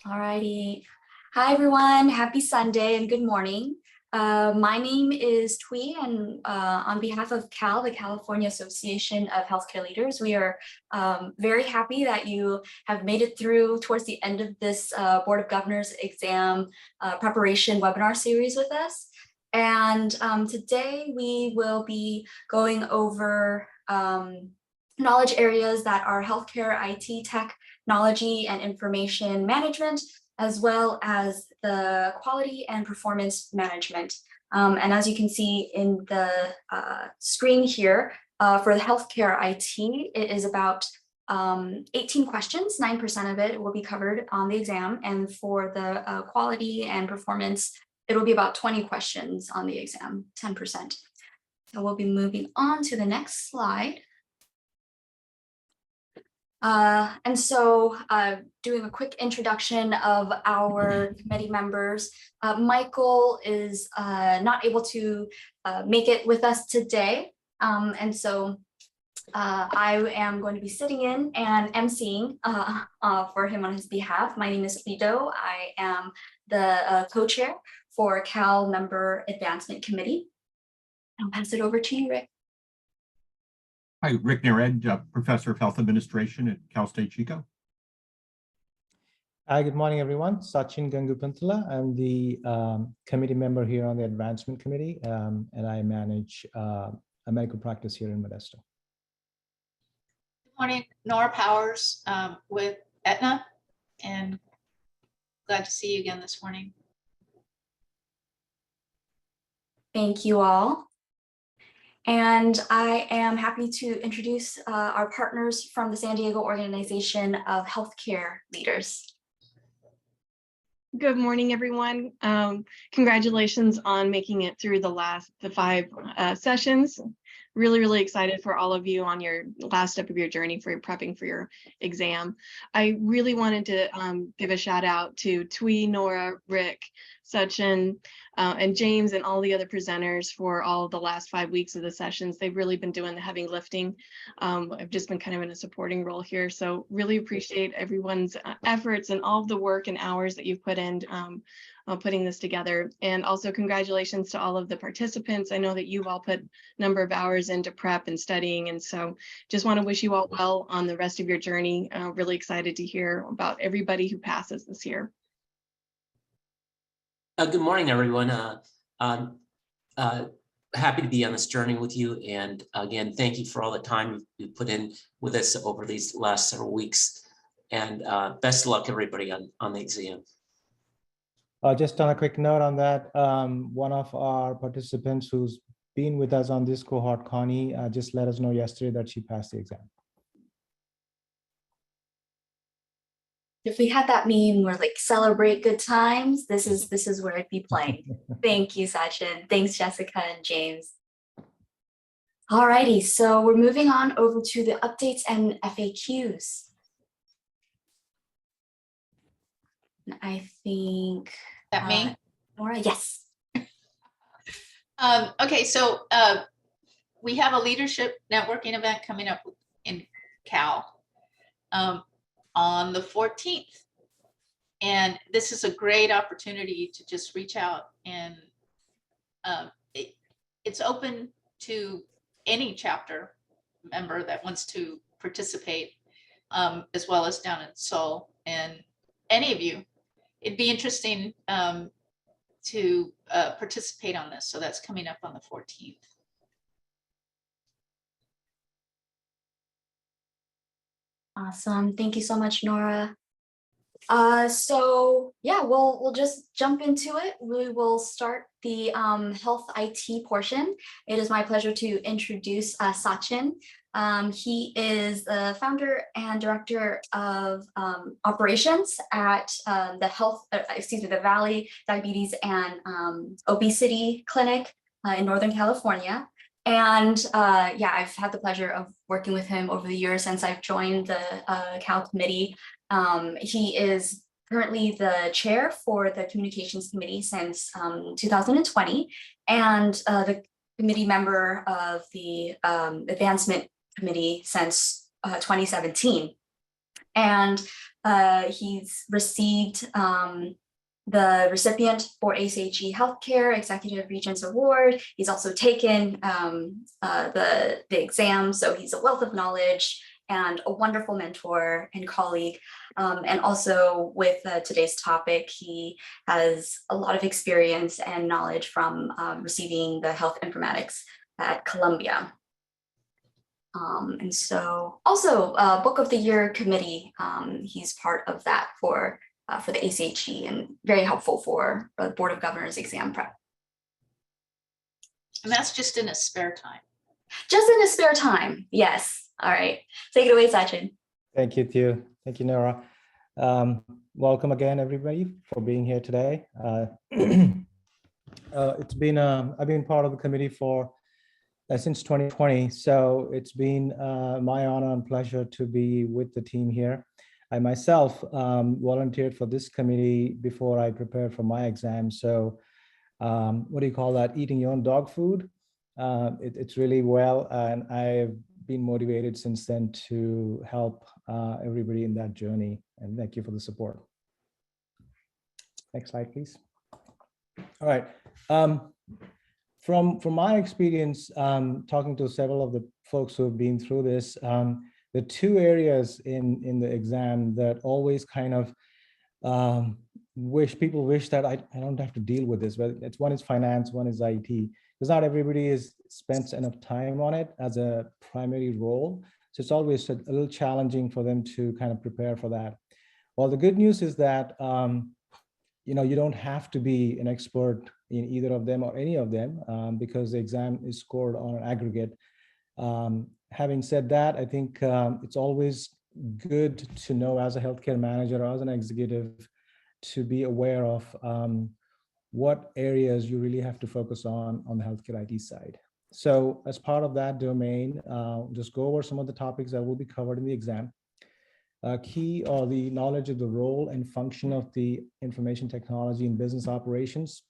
Alrighty. Hi, everyone. Happy Sunday and good morning. My name is Twee, and on behalf of CAL, the California Association of Healthcare Leaders, we are very happy that you have made it through towards the end of this Board of Governors exam preparation webinar series with us. And today we will be going over knowledge areas that are healthcare, IT, technology, and information management, as well as the quality and performance management. And as you can see in the screen here, for the healthcare IT, it is about 18 questions, 9% of it will be covered on the exam. And for the quality and performance, it will be about 20 questions on the exam, 10%. So we'll be moving on to the next slide. And so doing a quick introduction of our committee members. Michael is not able to make it with us today. And so I am going to be sitting in and emceeing for him on his behalf. My name is Lido. I am the co-chair for Cal Member Advancement Committee. I'll pass it over to you, Rick. Hi, Rick Nared, Professor of Health Administration at Cal State Chico. Hi, good morning, everyone. Sachin Gangupantala. I'm the committee member here on the Advancement Committee, and I manage a medical practice here in Modesto. Good morning, Nora Powers with Aetna, and glad to see you again this morning. Thank you all. And I am happy to introduce our partners from the San Diego Organization of Healthcare Leaders. Good morning, everyone. Congratulations on making it through the 5 sessions. Really excited for all of you on your last step of your journey for your prepping for your exam. I really wanted to give a shout out to Twee, Nora, Rick, Sachin, and James, and all the other presenters for all the last 5 weeks of the sessions. They've really been doing the heavy lifting. I've just been kind of in a supporting role here. So really appreciate everyone's efforts and all of the work and hours that you've put in putting this together. And also congratulations to all of the participants. I know that you've all put a number of hours into prep and studying. And so just want to wish you all well on the rest of your journey. Really excited to hear about everybody who passes this year. Good morning, everyone. Happy to be on this journey with you. And again, thank you for all the time you've put in with us over these last several weeks. And best of luck, everybody, on the exam. Just on a quick note on that, one of our participants who's been with us on this cohort, Connie, just let us know yesterday that she passed the exam. If we had that meme where like celebrate good times, this is where I'd be playing. Thank you, Sachin. Thanks, Jessica and James. Alrighty, so we're moving on over to the updates and FAQs. I think That me? Nora, yes. Okay, so we have a leadership networking event coming up in Cal on the 14th. And this is a great opportunity to just reach out, and it's open to any chapter member that wants to participate, as well as down in Seoul, and any of you. It'd be interesting to participate on this. So that's coming up on the 14th. Awesome. Thank you so much, Nora. So yeah, we'll just jump into it. We will start the health IT portion. It is my pleasure to introduce Sachin. He is the founder and director of operations at the Valley Diabetes and Obesity Clinic in Northern California. And yeah, I've had the pleasure of working with him over the years since I've joined the Cal committee. He is currently the chair for the communications committee since 2020, and the committee member of the advancement committee since 2017. And he's received the recipient for ACHE Healthcare Executive Regents Award. He's also taken the exam, so he's a wealth of knowledge and a wonderful mentor and colleague. And also with today's topic, he has a lot of experience and knowledge from receiving the health informatics at Columbia. And so also Book of the Year committee, he's part of that for the ACHE and very helpful for the Board of Governors exam prep. And that's just in his spare time. Just in his spare time, yes. All right, take it away, Sachin. Thank you, Theo. Thank you, Nora. Welcome again, everybody, for being here today. It's been I've been part of the committee for since 2020, so it's been my honor and pleasure to be with the team here. I myself volunteered for this committee before I prepared for my exam. So what do you call that? Eating your own dog food. It's really well, and I've been motivated since then to help everybody in that journey. And thank you for the support. Next slide, please. All right. From my experience, talking to several of the folks who have been through this, the two areas in the exam that always kind of people wish that I don't have to deal with this, but one is finance, one is IT, because not everybody spends enough time on it as a primary role. So it's always a little challenging for them to kind of prepare for that. Well, the good news is that you don't have to be an expert in either of them or any of them because the exam is scored on an aggregate. Having said that, I think it's always good to know as a healthcare manager or as an executive to be aware of what areas you really have to focus on the healthcare IT side. So as part of that domain, just go over some of the topics that will be covered in the exam. Key are the knowledge of the role and function of the information technology in business operations.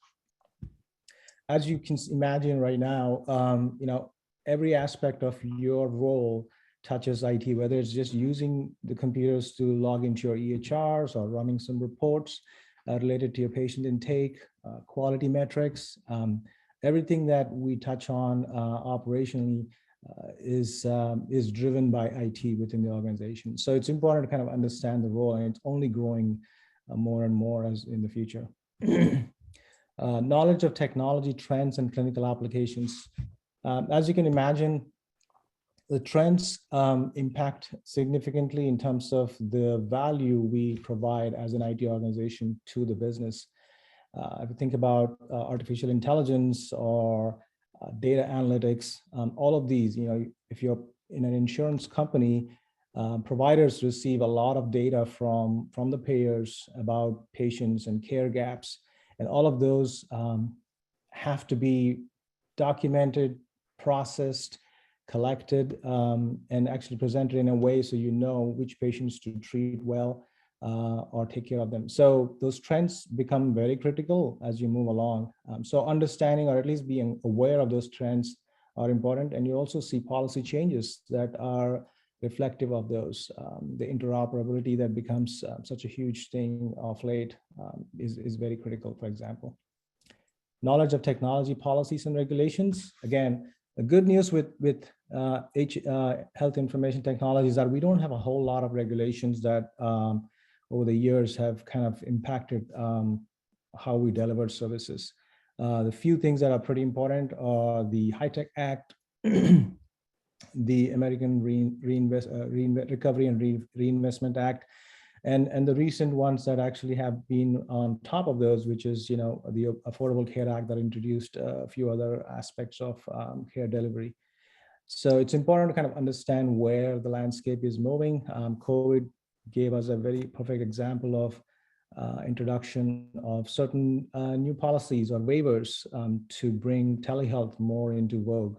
As you can imagine right now, every aspect of your role touches IT, whether it's just using the computers to log into your EHRs or running some reports related to your patient intake, quality metrics. Everything that we touch on operationally is driven by IT within the organization. So it's important to kind of understand the role, and it's only growing more and more as in the future. Knowledge of technology trends and clinical applications. As you can imagine, the trends impact significantly in terms of the value we provide as an IT organization to the business. If you think about artificial intelligence or data analytics, all of these, if you're in an insurance company, providers receive a lot of data from the payers about patients and care gaps, and all of those have to be documented, processed, collected, and actually presented in a way so you know which patients to treat well or take care of them. So those trends become very critical as you move along. So understanding or at least being aware of those trends are important. And you also see policy changes that are reflective of those. The interoperability that becomes such a huge thing of late is very critical, for example. Knowledge of technology policies and regulations. Again, the good news with health information technology is that we don't have a whole lot of regulations that over the years have kind of impacted how we deliver services. The few things that are pretty important are the HITECH Act, the American Recovery and Reinvestment Act, and the recent ones that actually have been on top of those, which is the Affordable Care Act that introduced a few other aspects of care delivery. So it's important to kind of understand where the landscape is moving. COVID gave us a very perfect example of introduction of certain new policies or waivers to bring telehealth more into vogue.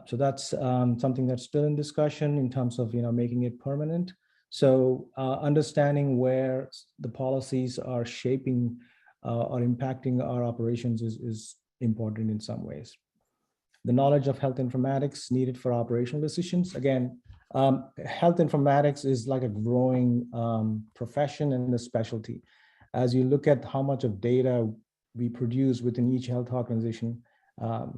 So that's something that's still in discussion in terms of making it permanent. So understanding where the policies are shaping or impacting our operations is important in some ways. The knowledge of health informatics needed for operational decisions. Again, Health informatics is like a growing profession and a specialty. As you look at how much of data we produce within each health organization,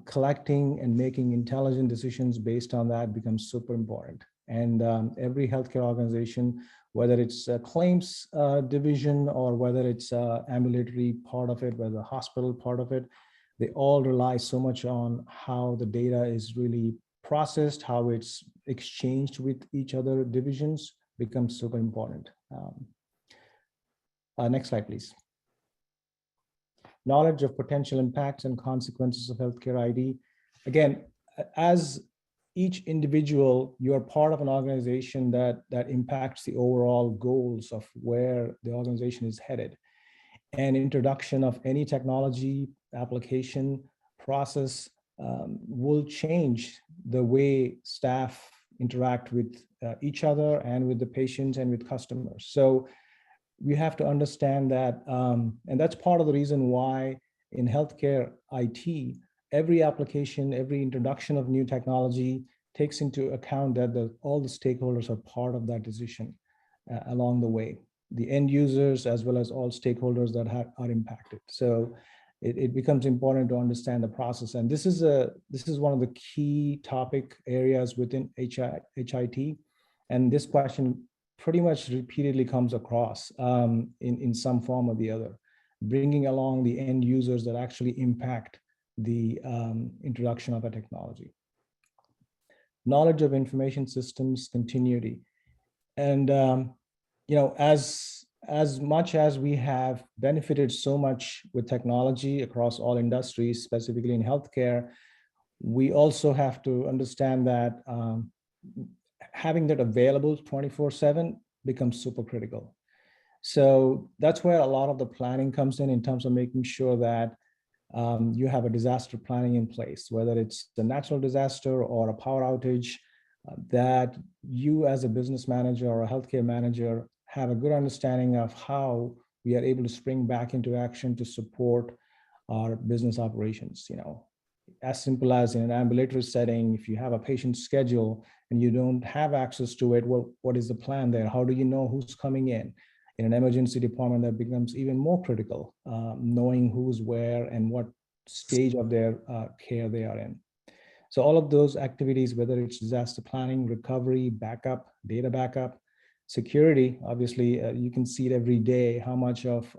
collecting and making intelligent decisions based on that becomes super important. And every healthcare organization, whether it's a claims division or whether it's ambulatory part of it, whether the hospital part of it, they all rely so much on how the data is really processed, how it's exchanged with each other divisions becomes super important. Next slide, please. Knowledge of potential impacts and consequences of healthcare ID. Again, as each individual, you're part of an organization that impacts the overall goals of where the organization is headed. And introduction of any technology, application, process will change the way staff interact with each other and with the patients and with customers. So we have to understand that, and that's part of the reason why in healthcare IT, every application, every introduction of new technology takes into account that all the stakeholders are part of that decision along the way. The end users as well as all stakeholders that are impacted. So it becomes important to understand the process. And this is one of the key topic areas within HIT. And this question pretty much repeatedly comes across in some form or the other, bringing along the end users that actually impact the introduction of a technology. Knowledge of information systems continuity. And as much as we have benefited so much with technology across all industries, specifically in healthcare, we also have to understand that having that available 24/7 becomes super critical. So that's where a lot of the planning comes in terms of making sure that you have a disaster planning in place, whether it's a natural disaster or a power outage, that you as a business manager or a healthcare manager have a good understanding of how we are able to spring back into action to support our business operations. As simple as in an ambulatory setting, if you have a patient schedule and you don't have access to it, well, what is the plan there? How do you know who's coming in? In an emergency department, that becomes even more critical, knowing who's where and what stage of their care they are in. So all of those activities, whether it's disaster planning, recovery, backup, data backup, security, obviously, you can see it every day, how much of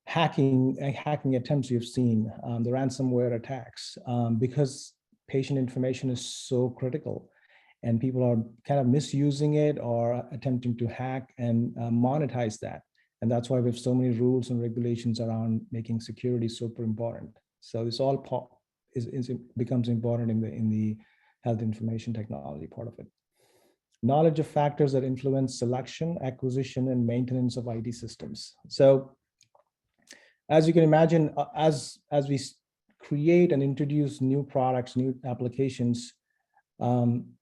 hacking attempts you've seen, the ransomware attacks, because patient information is so critical and people are kind of misusing it or attempting to hack and monetize that. And that's why we have so many rules and regulations around making security super important. So this all becomes important in the health information technology part of it. Knowledge of factors that influence selection, acquisition, and maintenance of IT systems. So as you can imagine, as we create and introduce new products, new applications,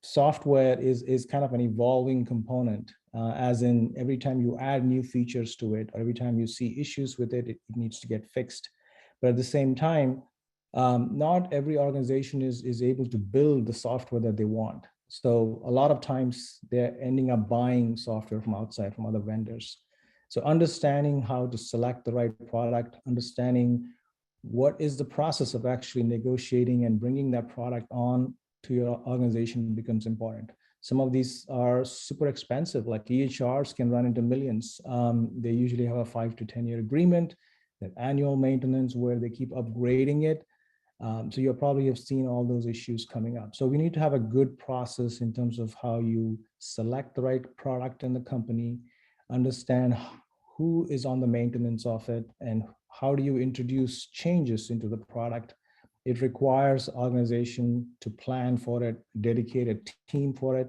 software is kind of an evolving component, as in every time you add new features to it, or every time you see issues with it, it needs to get fixed. But at the same time, not every organization is able to build the software that they want. So a lot of times they're ending up buying software from outside, from other vendors. So understanding how to select the right product, understanding what is the process of actually negotiating and bringing that product on to your organization becomes important. Some of these are super expensive, like EHRs can run into millions. They usually have a 5 to 10 year agreement, that annual maintenance where they keep upgrading it. So you probably have seen all those issues coming up. So we need to have a good process in terms of how you select the right product in the company, understand who is on the maintenance of it, and how do you introduce changes into the product. It requires organization to plan for it, dedicate a team for it,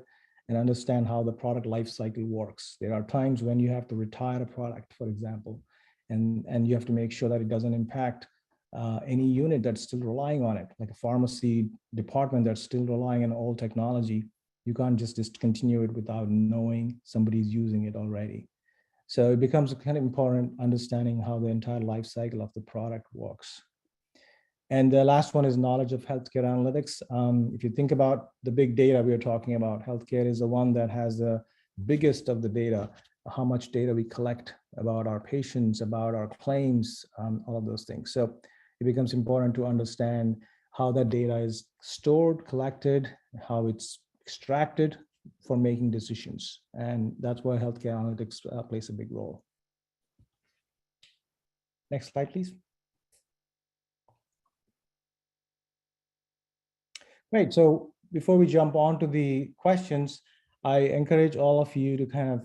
and understand how the product life cycle works. There are times when you have to retire a product, for example, and you have to make sure that it doesn't impact any unit that's still relying on it, like a pharmacy department that's still relying on old technology. You can't just discontinue it without knowing somebody's using it already. So it becomes kind of important understanding how the entire life cycle of the product works. And the last one is knowledge of healthcare analytics. If you think about the big data we are talking about, healthcare is the one that has the biggest of the data, how much data we collect about our patients, about our claims, all of those things. So it becomes important to understand how that data is stored, collected, how it's extracted for making decisions. And that's why healthcare analytics plays a big role. Next slide, please. Great. So before we jump on to the questions, I encourage all of you to kind of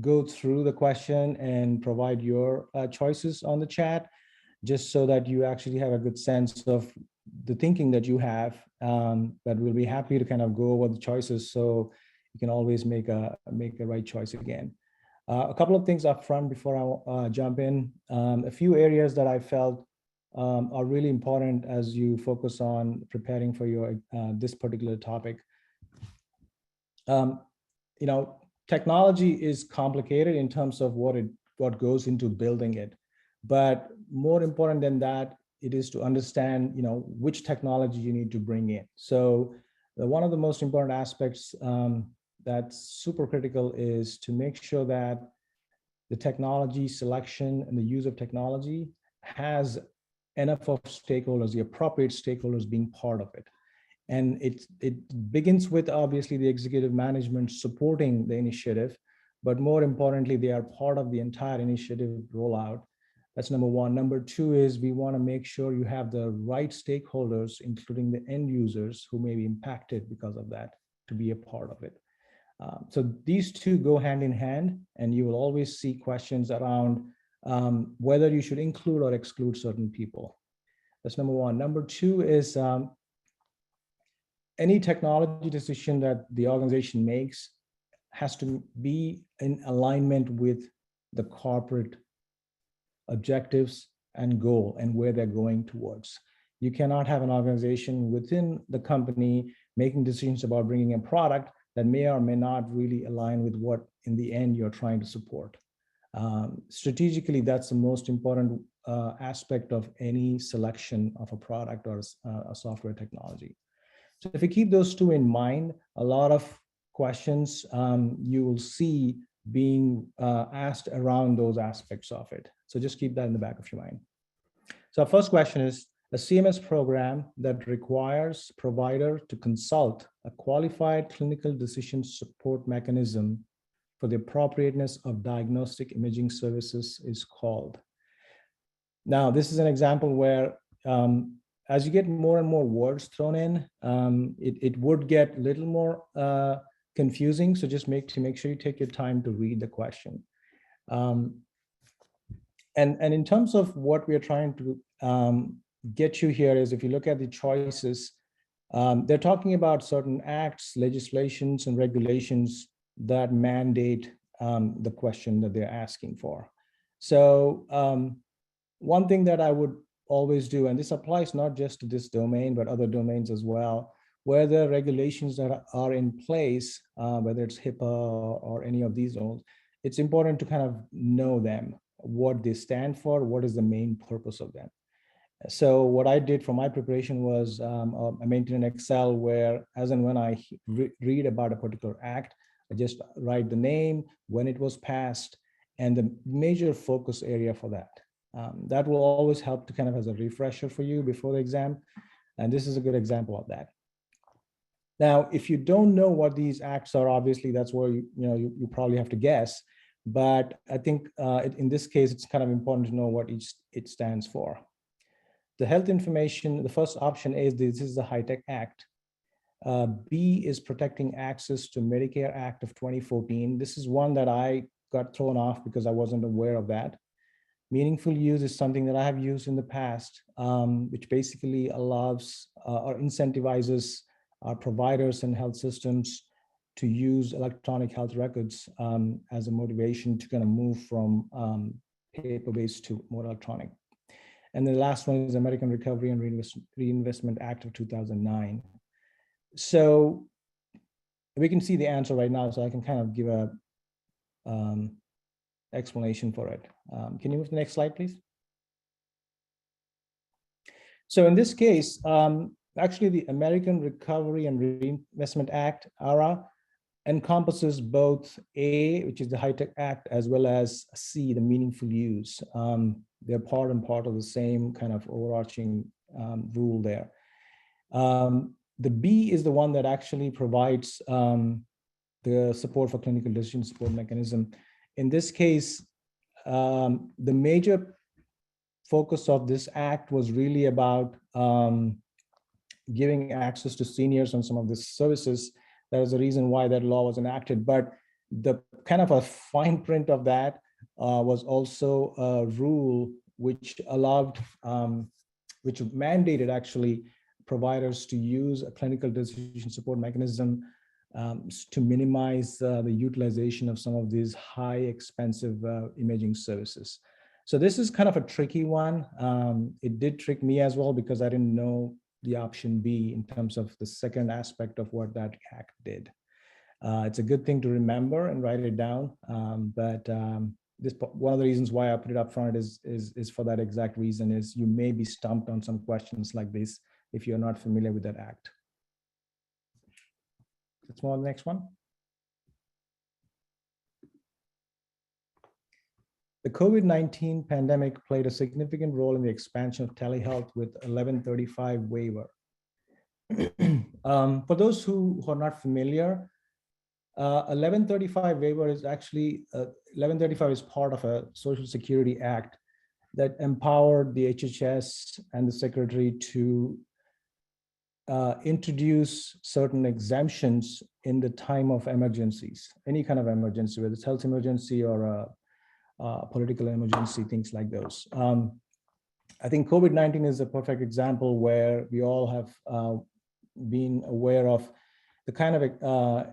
go through the question and provide your choices on the chat, just so that you actually have a good sense of the thinking that you have. But we'll be happy to kind of go over the choices so you can always make a right choice again. A couple of things up front before I jump in. A few areas that I felt are really important as you focus on preparing for your this particular topic. Technology is complicated in terms of what goes into building it, but more important than that, it is to understand which technology you need to bring in. So one of the most important aspects that's super critical is to make sure that the technology selection and the use of technology has enough of stakeholders, the appropriate stakeholders being part of it. And it begins with obviously the executive management supporting the initiative, but more importantly, they are part of the entire initiative rollout. That's number one. Number two is we want to make sure you have the right stakeholders, including the end users who may be impacted because of that, to be a part of it. So these two go hand in hand, and you will always see questions around whether you should include or exclude certain people. That's number one. Number two is any technology decision that the organization makes has to be in alignment with the corporate objectives and goal and where they're going towards. You cannot have an organization within the company making decisions about bringing a product that may or may not really align with what in the end you're trying to support. Strategically, that's the most important aspect of any selection of a product or a software technology. So if you keep those two in mind, a lot of questions you will see being asked around those aspects of it. So just keep that in the back of your mind. So our first question is, a CMS program that requires provider to consult a qualified clinical decision support mechanism for the appropriateness of diagnostic imaging services is called. Now, this is an example where as you get more and more words thrown in, it would get a little more confusing. So just make sure you take your time to read the question. And in terms of what we are trying to get you here is, if you look at the choices, they're talking about certain acts, legislations, and regulations that mandate the question that they're asking for. So one thing that I would always do, and this applies not just to this domain, but other domains as well, where the regulations that are in place, whether it's HIPAA or any of these ones, it's important to kind of know them, what they stand for, what is the main purpose of them. So what I did for my preparation was I maintained an Excel where, as and when I read about a particular act, I just write the name, when it was passed, and the major focus area for that. That will always help to kind of as a refresher for you before the exam. And this is a good example of that. Now, if you don't know what these acts are, obviously that's where you probably have to guess. But I think in this case, it's kind of important to know what it stands for. The health information, the first option is this is the HITECH Act. B is Protecting Access to Medicare Act of 2014. This is one that I got thrown off because I wasn't aware of that. Meaningful use is something that I have used in the past, which basically allows or incentivizes our providers and health systems to use electronic health records as a motivation to kind of move from paper-based to more electronic. And the last one is American Recovery and Reinvestment Act of 2009. So we can see the answer right now, so I can kind of give a explanation for it. Can you move to the next slide, please? So in this case, actually the American Recovery and Reinvestment Act, ARA, encompasses both A, which is the High-Tech Act, as well as C, the meaningful use. They're part and part of the same kind of overarching rule there. The B is the one that actually provides the support for clinical decision support mechanism. In this case, the major focus of this act was really about giving access to seniors on some of the services. That is the reason why that law was enacted. But the kind of a fine print of that was also a rule which allowed, which mandated actually providers to use a clinical decision support mechanism to minimize the utilization of some of these high expensive imaging services. So this is kind of a tricky one. It did trick me as well because I didn't know the option B in terms of the second aspect of what that act did. It's a good thing to remember and write it down. This one of the reasons why I put it up front is for that exact reason, is you may be stumped on some questions like this if you're not familiar with that act. Let's move on to the next one. The COVID-19 pandemic played a significant role in the expansion of telehealth with 1135 waiver. For those who are not familiar, 1135 waiver is actually, 1135 is part of a Social Security Act that empowered the HHS and the Secretary to introduce certain exemptions in the time of emergencies, any kind of emergency, whether it's health emergency or a political emergency, things like those. I think COVID-19 is a perfect example where we all have been aware of the kind of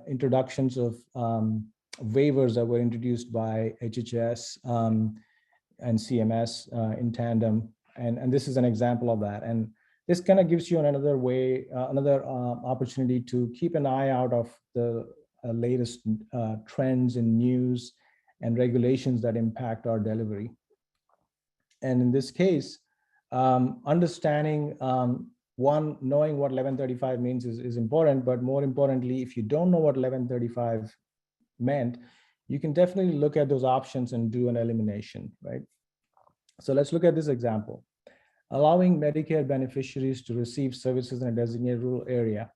introductions of waivers that were introduced by HHS and CMS in tandem. And this is an example of that. And this kind of gives you another way, another opportunity to keep an eye out of the latest trends in news and regulations that impact our delivery. And in this case, understanding, one, knowing what 1135 means is important, but more importantly, if you don't know what 1135 meant, you can definitely look at those options and do an elimination, right? So let's look at this example. Allowing Medicare beneficiaries to receive services in a designated rural area.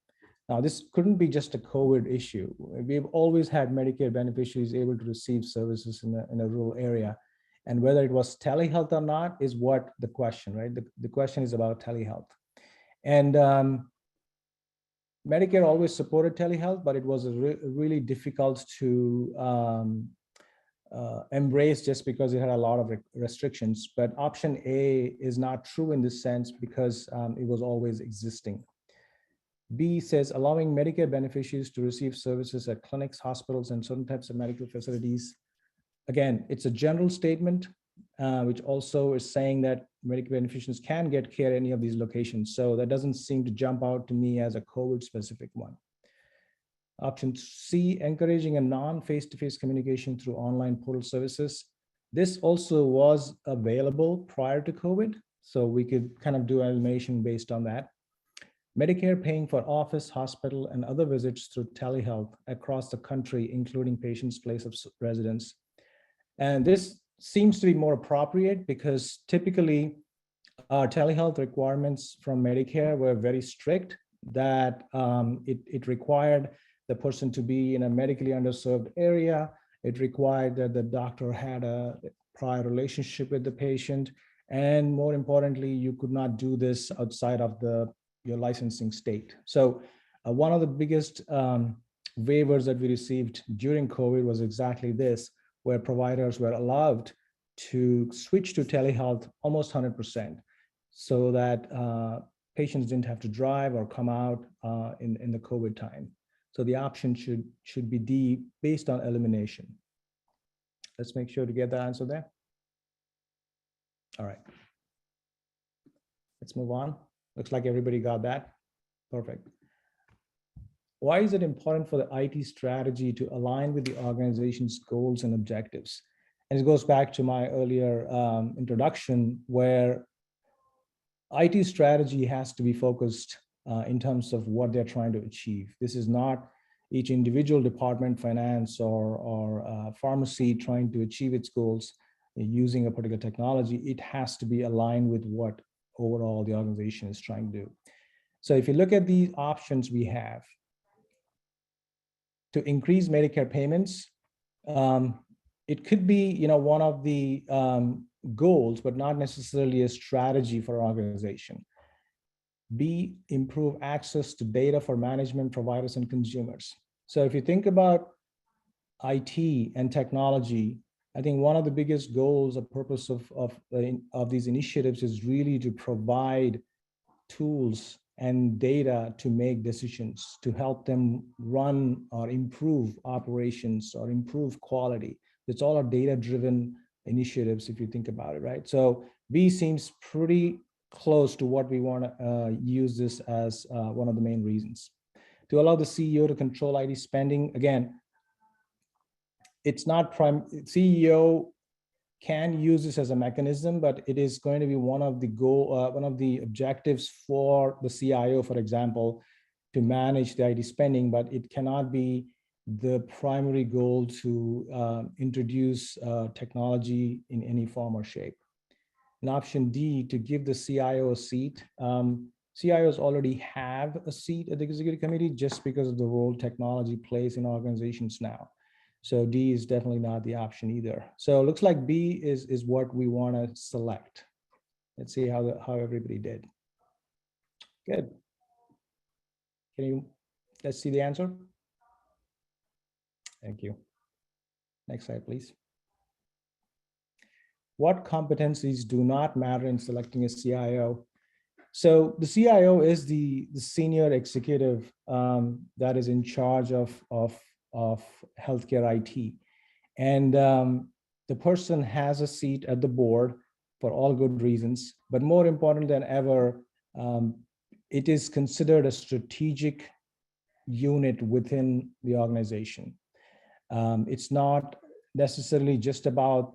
Now, this couldn't be just a COVID issue. We've always had Medicare beneficiaries able to receive services in a rural area. And whether it was telehealth or not is what the question, right? The question is about telehealth. And Medicare always supported telehealth, but it was really difficult to embrace just because it had a lot of restrictions. But option A is not true in this sense because it was always existing. B says allowing Medicare beneficiaries to receive services at clinics, hospitals, and certain types of medical facilities. Again, it's a general statement, which also is saying that Medicare beneficiaries can get care at any of these locations. So that doesn't seem to jump out to me as a COVID specific one. Option C, encouraging a non-face-to-face communication through online portal services. This also was available prior to COVID, so we could kind of do elimination based on that. Medicare paying for office, hospital, and other visits through telehealth across the country, including patients' place of residence. And this seems to be more appropriate because typically telehealth requirements from Medicare were very strict, that it required the person to be in a medically underserved area. It required that the doctor had a prior relationship with the patient. And more importantly, you could not do this outside of your licensing state. So one of the biggest waivers that we received during COVID was exactly this, where providers were allowed to switch to telehealth almost 100%, so that patients didn't have to drive or come out in the COVID time. So the option should be D, based on elimination. Let's make sure to get the answer there. All right. Let's move on. Looks like everybody got that. Perfect. Why is it important for the IT strategy to align with the organization's goals and objectives? And it goes back to my earlier introduction, where IT strategy has to be focused in terms of what they're trying to achieve. This is not each individual department, finance or pharmacy, trying to achieve its goals using a particular technology. It has to be aligned with what overall the organization is trying to do. So if you look at the options we have to increase Medicare payments, it could be one of the goals, but not necessarily a strategy for our organization. B, improve access to data for management providers and consumers. So if you think about IT and technology, I think one of the biggest goals or purpose of these initiatives is really to provide tools and data to make decisions, to help them run or improve operations or improve quality. It's all our data-driven initiatives, if you think about it, right? So B seems pretty close to what we want to use this as one of the main reasons. To allow the CEO to control IT spending, again, it's not CEO can use this as a mechanism, but it is going to be one of the objectives for the CIO, for example, to manage the IT spending, but it cannot be the primary goal to introduce technology in any form or shape. And option D, to give the CIO a seat. CIOs already have a seat at the executive committee just because of the role technology plays in organizations now. So D is definitely not the option either. So it looks like B is what we want to select. Let's see how everybody did. Good. Let's see the answer. Thank you. Next slide, please. What competencies do not matter in selecting a CIO? So the CIO is the senior executive that is in charge of healthcare IT. And the person has a seat at the board for all good reasons, but more important than ever, it is considered a strategic unit within the organization. It's not necessarily just about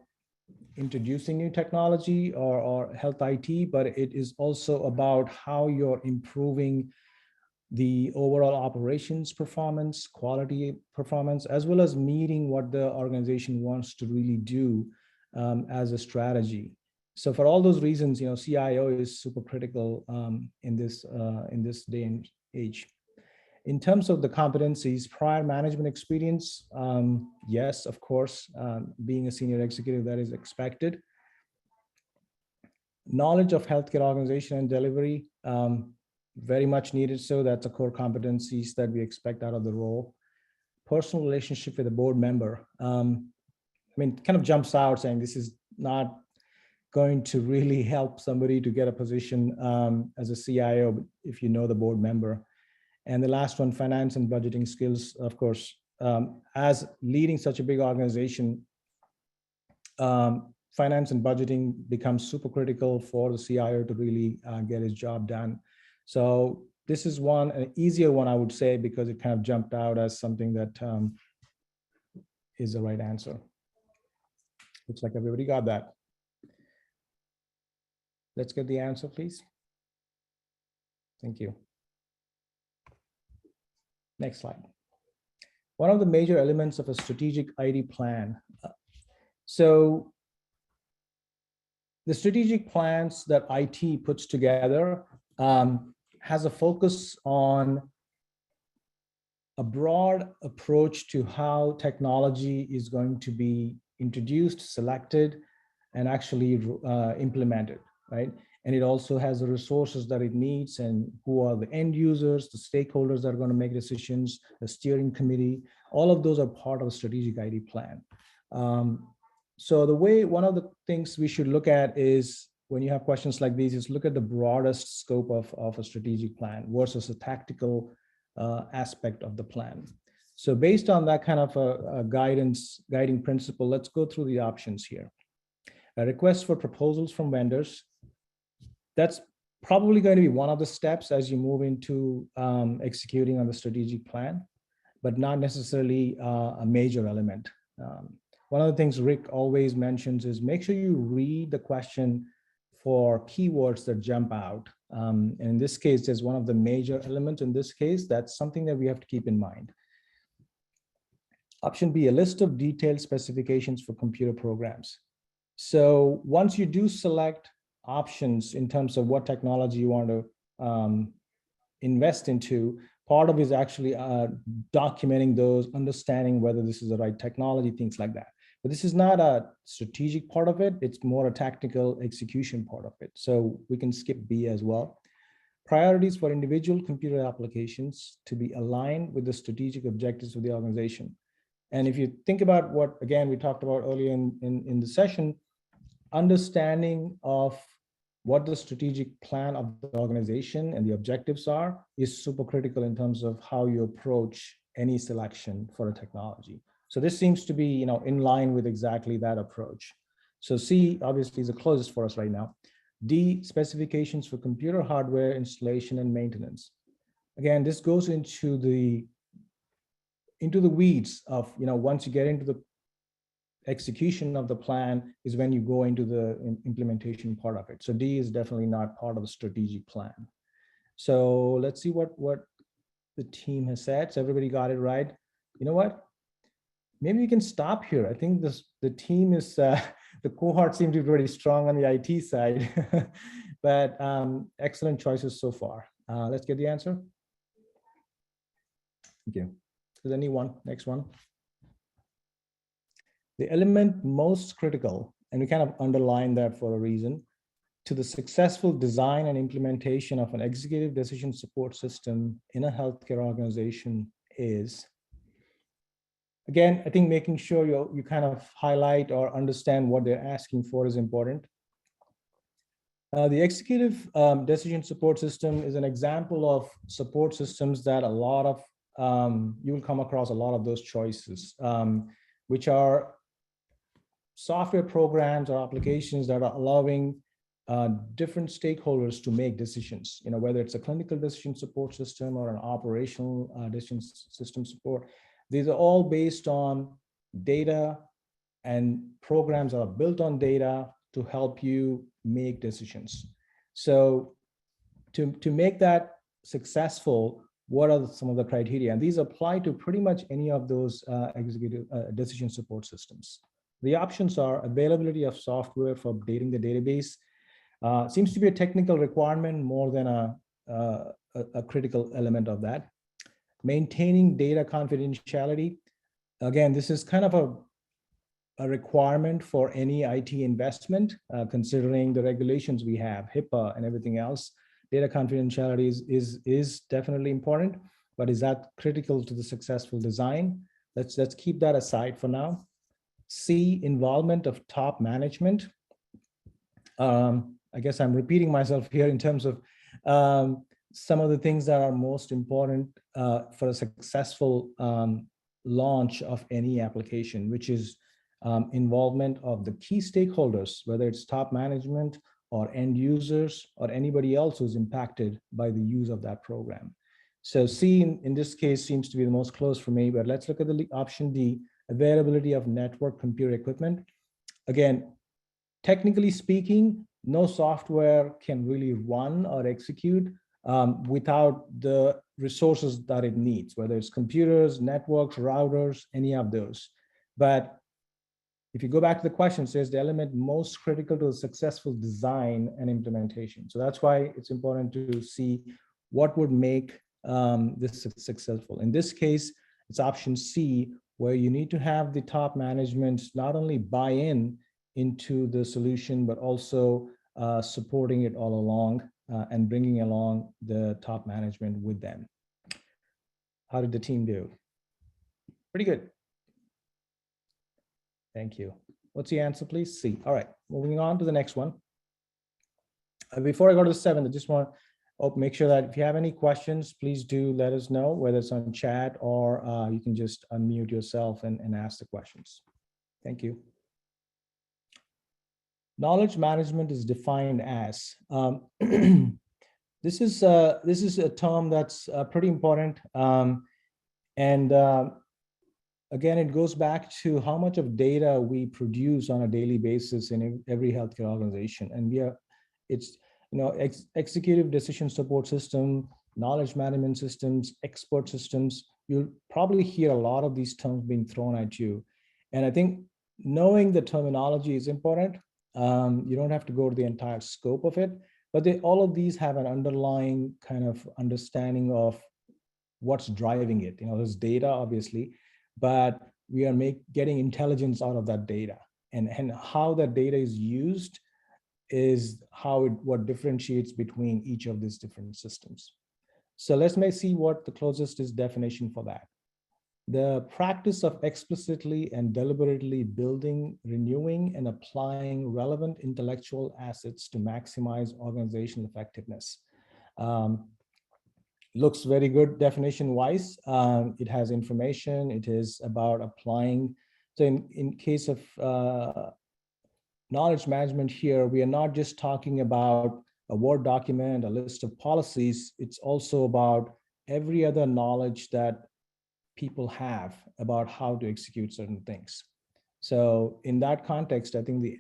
introducing new technology or health IT, but it is also about how you're improving the overall operations performance, quality performance, as well as meeting what the organization wants to really do as a strategy. So for all those reasons, CIO is super critical in this day and age. In terms of the competencies, prior management experience, yes, of course, being a senior executive, that is expected. Knowledge of healthcare organization and delivery, very much needed. So that's a core competencies that we expect out of the role. Personal relationship with a board member. It kind of jumps out saying this is not going to really help somebody to get a position as a CIO if you know the board member. And the last one, finance and budgeting skills, of course, as leading such a big organization, finance and budgeting becomes super critical for the CIO to really get his job done. So this is an easier one, I would say, because it kind of jumped out as something that is the right answer. Looks like everybody got that. Let's get the answer, please. Thank you. Next slide. One of the major elements of a strategic IT plan. So the strategic plans that IT puts together has a focus on a broad approach to how technology is going to be introduced, selected, and actually implemented, right? And it also has the resources that it needs and who are the end users, the stakeholders that are going to make decisions, the steering committee, all of those are part of a strategic IT plan. So one of the things we should look at is when you have questions like these is look at the broadest scope of a strategic plan versus a tactical aspect of the plan. So based on that kind of a guiding principle, let's go through the options here. A request for proposals from vendors. That's probably going to be one of the steps as you move into executing on the strategic plan, but not necessarily a major element. One of the things Rick always mentions is make sure you read the question for keywords that jump out. And in this case, there's one of the major elements in this case. That's something that we have to keep in mind. Option B, a list of detailed specifications for computer programs. So once you do select options in terms of what technology you want to invest into, part of it is actually documenting those, understanding whether this is the right technology, things like that. But this is not a strategic part of it. It's more a tactical execution part of it. So we can skip B as well. Priorities for individual computer applications to be aligned with the strategic objectives of the organization. And if you think about what, again, we talked about earlier in the session, understanding of what the strategic plan of the organization and the objectives are is super critical in terms of how you approach any selection for a technology. So this seems to be, in line with exactly that approach. So C obviously is the closest for us right now. D, specifications for computer hardware installation and maintenance. Again, this goes into the weeds of, once you get into the execution of the plan is when you go into the implementation part of it. So D is definitely not part of the strategic plan. So let's see what the team has said. So everybody got it right. You know what? Maybe we can stop here. I think the team is, the cohort seems to be pretty strong on the IT side, but excellent choices so far. Let's get the answer. Thank you. Is there anyone? Next one. The element most critical, and we kind of underline that for a reason, to the successful design and implementation of an executive decision support system in a healthcare organization is, again, I think making sure you kind of highlight or understand what they're asking for is important. The executive decision support system is an example of support systems that a lot of, you will come across a lot of those choices, which are software programs or applications that are allowing different stakeholders to make decisions, whether it's a clinical decision support system or an operational decision system support. These are all based on data, and programs are built on data to help you make decisions. So to make that successful, what are some of the criteria? And these apply to pretty much any of those executive decision support systems. The options are availability of software for updating the database. Seems to be a technical requirement more than a critical element of that. Maintaining data confidentiality. Again, this is kind of a requirement for any IT investment, considering the regulations we have, HIPAA and everything else. Data confidentiality is definitely important, but is that critical to the successful design? Let's keep that aside for now. C, involvement of top management. I guess I'm repeating myself here in terms of some of the things that are most important for a successful launch of any application, which is involvement of the key stakeholders, whether it's top management or end users or anybody else who's impacted by the use of that program. So C in this case seems to be the most close for me, but let's look at the option D, availability of network computer equipment. Again, technically speaking, no software can really run or execute without the resources that it needs, whether it's computers, networks, routers, any of those. But if you go back to the question, it says the element most critical to a successful design and implementation. So that's why it's important to see what would make this successful. In this case, it's option C, where you need to have the top management not only buy in into the solution, but also supporting it all along and bringing along the top management with them. How did the team do? Pretty good. Thank you. What's the answer, please? C. All right, moving on to the next one. Before I go to the 7th, I just want to make sure that if you have any questions, please do let us know, whether it's on chat or you can just unmute yourself and ask the questions. Thank you. Knowledge management is defined as, this is a term that's pretty important. Again, it goes back to how much of data we produce on a daily basis in every healthcare organization. And It's, executive decision support system, knowledge management systems, expert systems. You'll probably hear a lot of these terms being thrown at you. And I think knowing the terminology is important. You don't have to go to the entire scope of it, but all of these have an underlying kind of understanding of what's driving it. There's data, obviously, but we are getting intelligence out of that data, and how that data is used is what differentiates between each of these different systems. So let's see what the closest is definition for that. The practice of explicitly and deliberately building, renewing, and applying relevant intellectual assets to maximize organizational effectiveness. Looks very good definition wise. It has information. It is about applying. So in case of knowledge management here, we are not just talking about a Word document, a list of policies. It's also about every other knowledge that people have about how to execute certain things. So in that context, I think the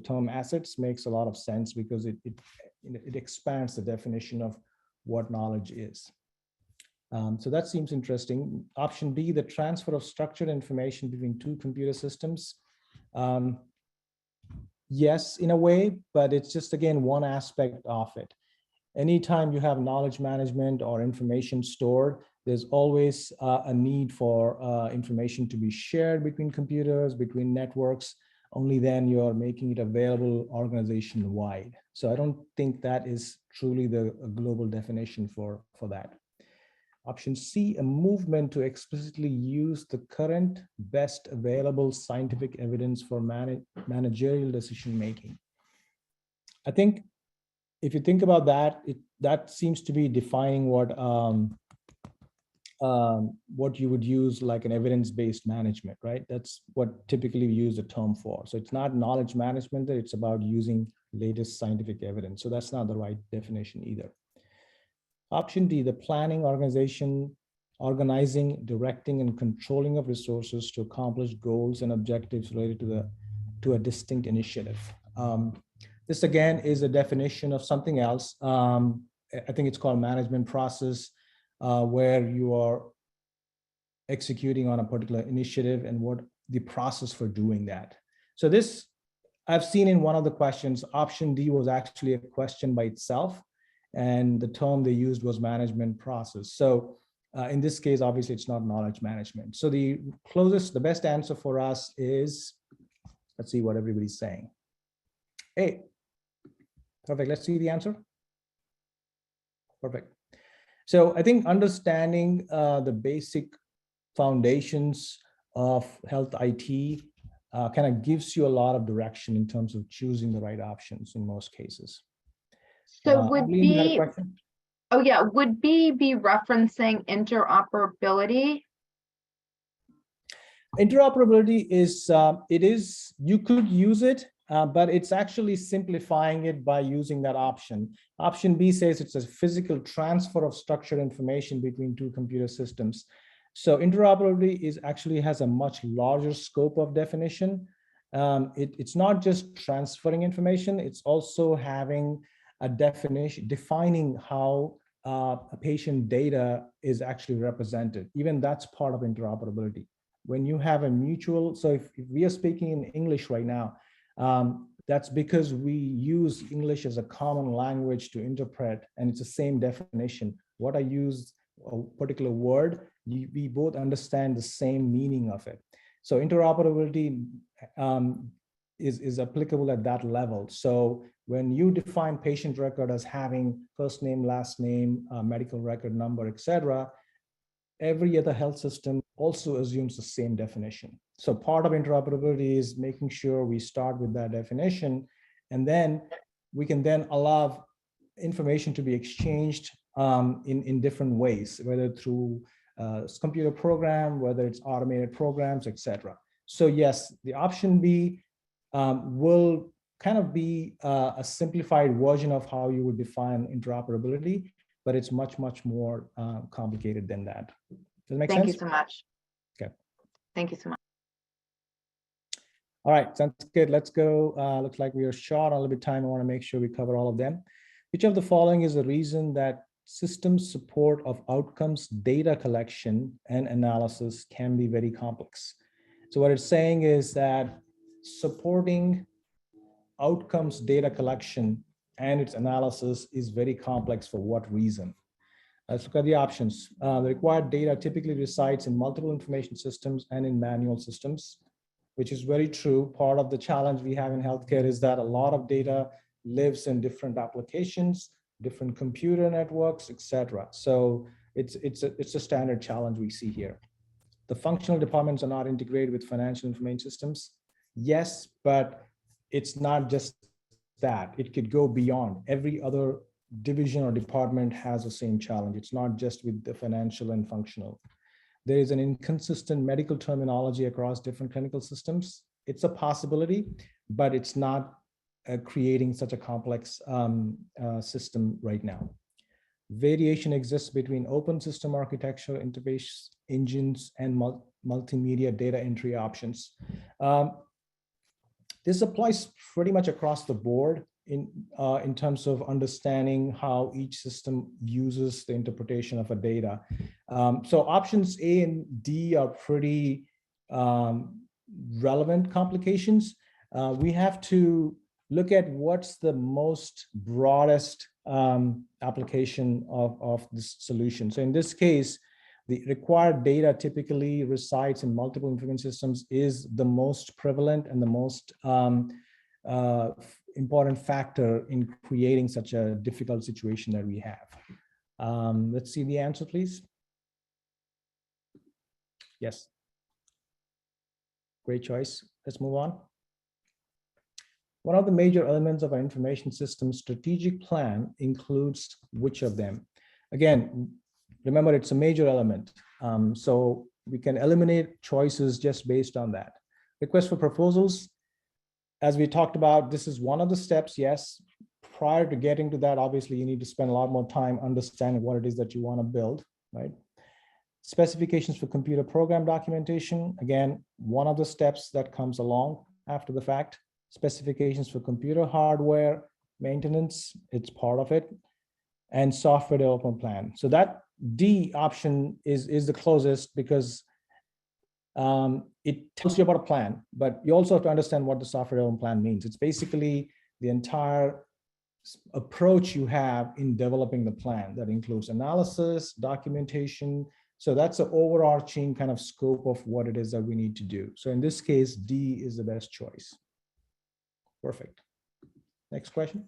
term assets makes a lot of sense because it expands the definition of what knowledge is. So that seems interesting. Option B, the transfer of structured information between two computer systems. Yes, in a way, but it's just, again, one aspect of it. Anytime you have knowledge management or information stored, there's always a need for information to be shared between computers, between networks. Only then you're making it available organization-wide. So I don't think that is truly a global definition for that. Option C, a movement to explicitly use the current best available scientific evidence for managerial decision-making. I think if you think about that, that seems to be defining what you would use like an evidence-based management, right? That's what typically we use the term for. So it's not knowledge management, it's about using latest scientific evidence. So that's not the right definition either. Option D, the planning, organizing, directing, and controlling of resources to accomplish goals and objectives related to a distinct initiative. This again is a definition of something else. I think it's called management process, where you are executing on a particular initiative and what the process for doing that. So this, I've seen in one of the questions, option D was actually a question by itself, and the term they used was management process. So in this case, obviously it's not knowledge management. So the best answer for us is, let's see what everybody's saying. A. Perfect, let's see the answer. Perfect. So I think understanding the basic foundations of health IT kind of gives you a lot of direction in terms of choosing the right options in most cases. So would Eileen, you had a B, question? oh yeah, would B be referencing interoperability? Interoperability is, you could use it, but it's actually simplifying it by using that option. Option B says it's a physical transfer of structured information between two computer systems. So interoperability actually has a much larger scope of definition. It's not just transferring information, it's also having a definition, defining how a patient data is actually represented. Even that's part of interoperability. When you have a mutual, so if we are speaking in English right now, that's because we use English as a common language to interpret, and it's the same definition. What I use a particular word, we both understand the same meaning of it. So interoperability is applicable at that level. So when you define patient record as having first name, last name, medical record number, etc., every other health system also assumes the same definition. So part of interoperability is making sure we start with that definition, and then we can then allow information to be exchanged in different ways, whether through computer program, whether it's automated programs, etc. So yes, the option B will kind of be a simplified version of how you would define interoperability, but it's much, much more complicated than that. Does that make sense? Thank you so much. Okay. Thank you so much. All right, sounds good. Let's go. Looks like we are short on a little bit of time. I want to make sure we cover all of them. Which of the following is the reason that system support of outcomes data collection and analysis can be very complex? So what it's saying is that supporting outcomes data collection and its analysis is very complex. For what reason? Let's look at the options. The required data typically resides in multiple information systems and in manual systems, which is very true. Part of the challenge we have in healthcare is that a lot of data lives in different applications, different computer networks, etc. So it's a standard challenge we see here. The functional departments are not integrated with financial information systems. Yes, but it's not just that. It could go beyond. Every other division or department has the same challenge. It's not just with the financial and functional. There is an inconsistent medical terminology across different clinical systems. It's a possibility, but it's not creating such a complex system right now. Variation exists between open system architecture, interface engines, and multimedia data entry options. This applies pretty much across the board in terms of understanding how each system uses the interpretation of a data. So options A and D are pretty relevant complications. We have to look at what's the most broadest application of this solution. So in this case, the required data typically resides in multiple information systems is the most prevalent and the most important factor in creating such a difficult situation that we have. Let's see the answer, please. Yes. Great choice. Let's move on. One of the major elements of our information system strategic plan includes which of them? Again, remember it's a major element. So we can eliminate choices just based on that. Request for proposals. As we talked about, this is one of the steps, yes. Prior to getting to that, obviously, you need to spend a lot more time understanding what it is that you want to build, right? Specifications for computer program documentation. Again, one of the steps that comes along after the fact. Specifications for computer hardware maintenance, it's part of it. And software development plan. So that D option is the closest because it tells you about a plan, but you also have to understand what the software development plan means. It's basically the entire approach you have in developing the plan that includes analysis, documentation. So that's an overarching kind of scope of what it is that we need to do. So in this case, D is the best choice. Perfect. Next question.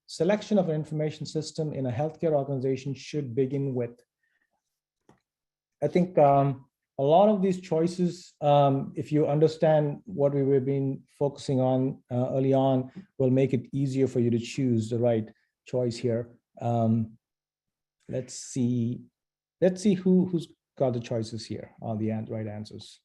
Selection of an information system in a healthcare organization should begin with. I think a lot of these choices, if you understand what we've been focusing on early on, will make it easier for you to choose the right choice here. Let's see who's got the choices here, all the right answers.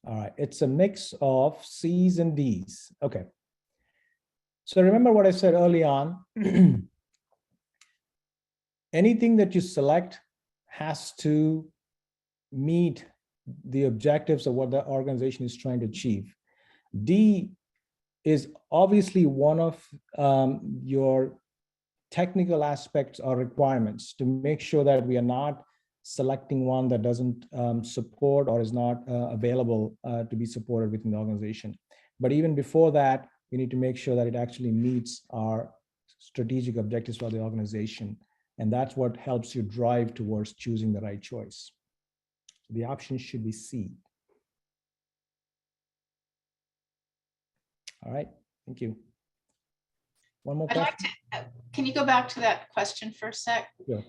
All right, it's a mix of C's and D's. Okay. So remember what I said early on. Anything that you select has to meet the objectives of what the organization is trying to achieve. D is obviously one of your technical aspects or requirements to make sure that we are not selecting one that doesn't support or is not available to be supported within the organization. But even before that, we need to make sure that it actually meets our strategic objectives for the organization. And that's what helps you drive towards choosing the right choice. The option should be C. All right, thank you. One more question. I'd like to, can you go back to that question for a sec? Yeah.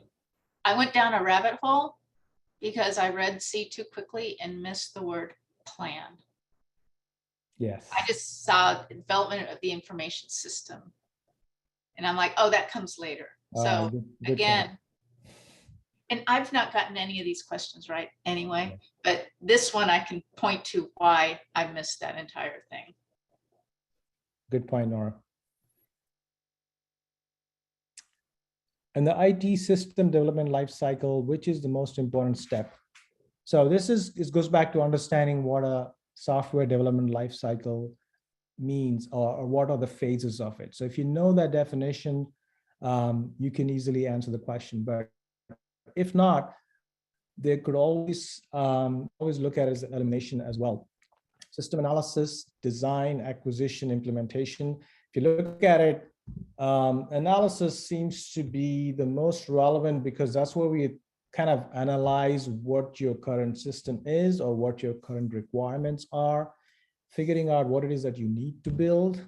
I went down a rabbit hole because I read C too quickly and missed the word plan. Yes. I just saw development of the information system. And I'm like, oh, that comes later. So good again, point. And I've not gotten any of these questions right anyway, but this one I can point to why I missed that entire thing. Good point, Nora. And the IT system development lifecycle, which is the most important step? So this goes back to understanding what a software development lifecycle means, or what are the phases of it. So if you know that definition, you can easily answer the question. But if not, they could always look at it as elimination as well. System analysis, design, acquisition, implementation. If you look at it, analysis seems to be the most relevant, because that's where we kind of analyze what your current system is or what your current requirements are, figuring out what it is that you need to build.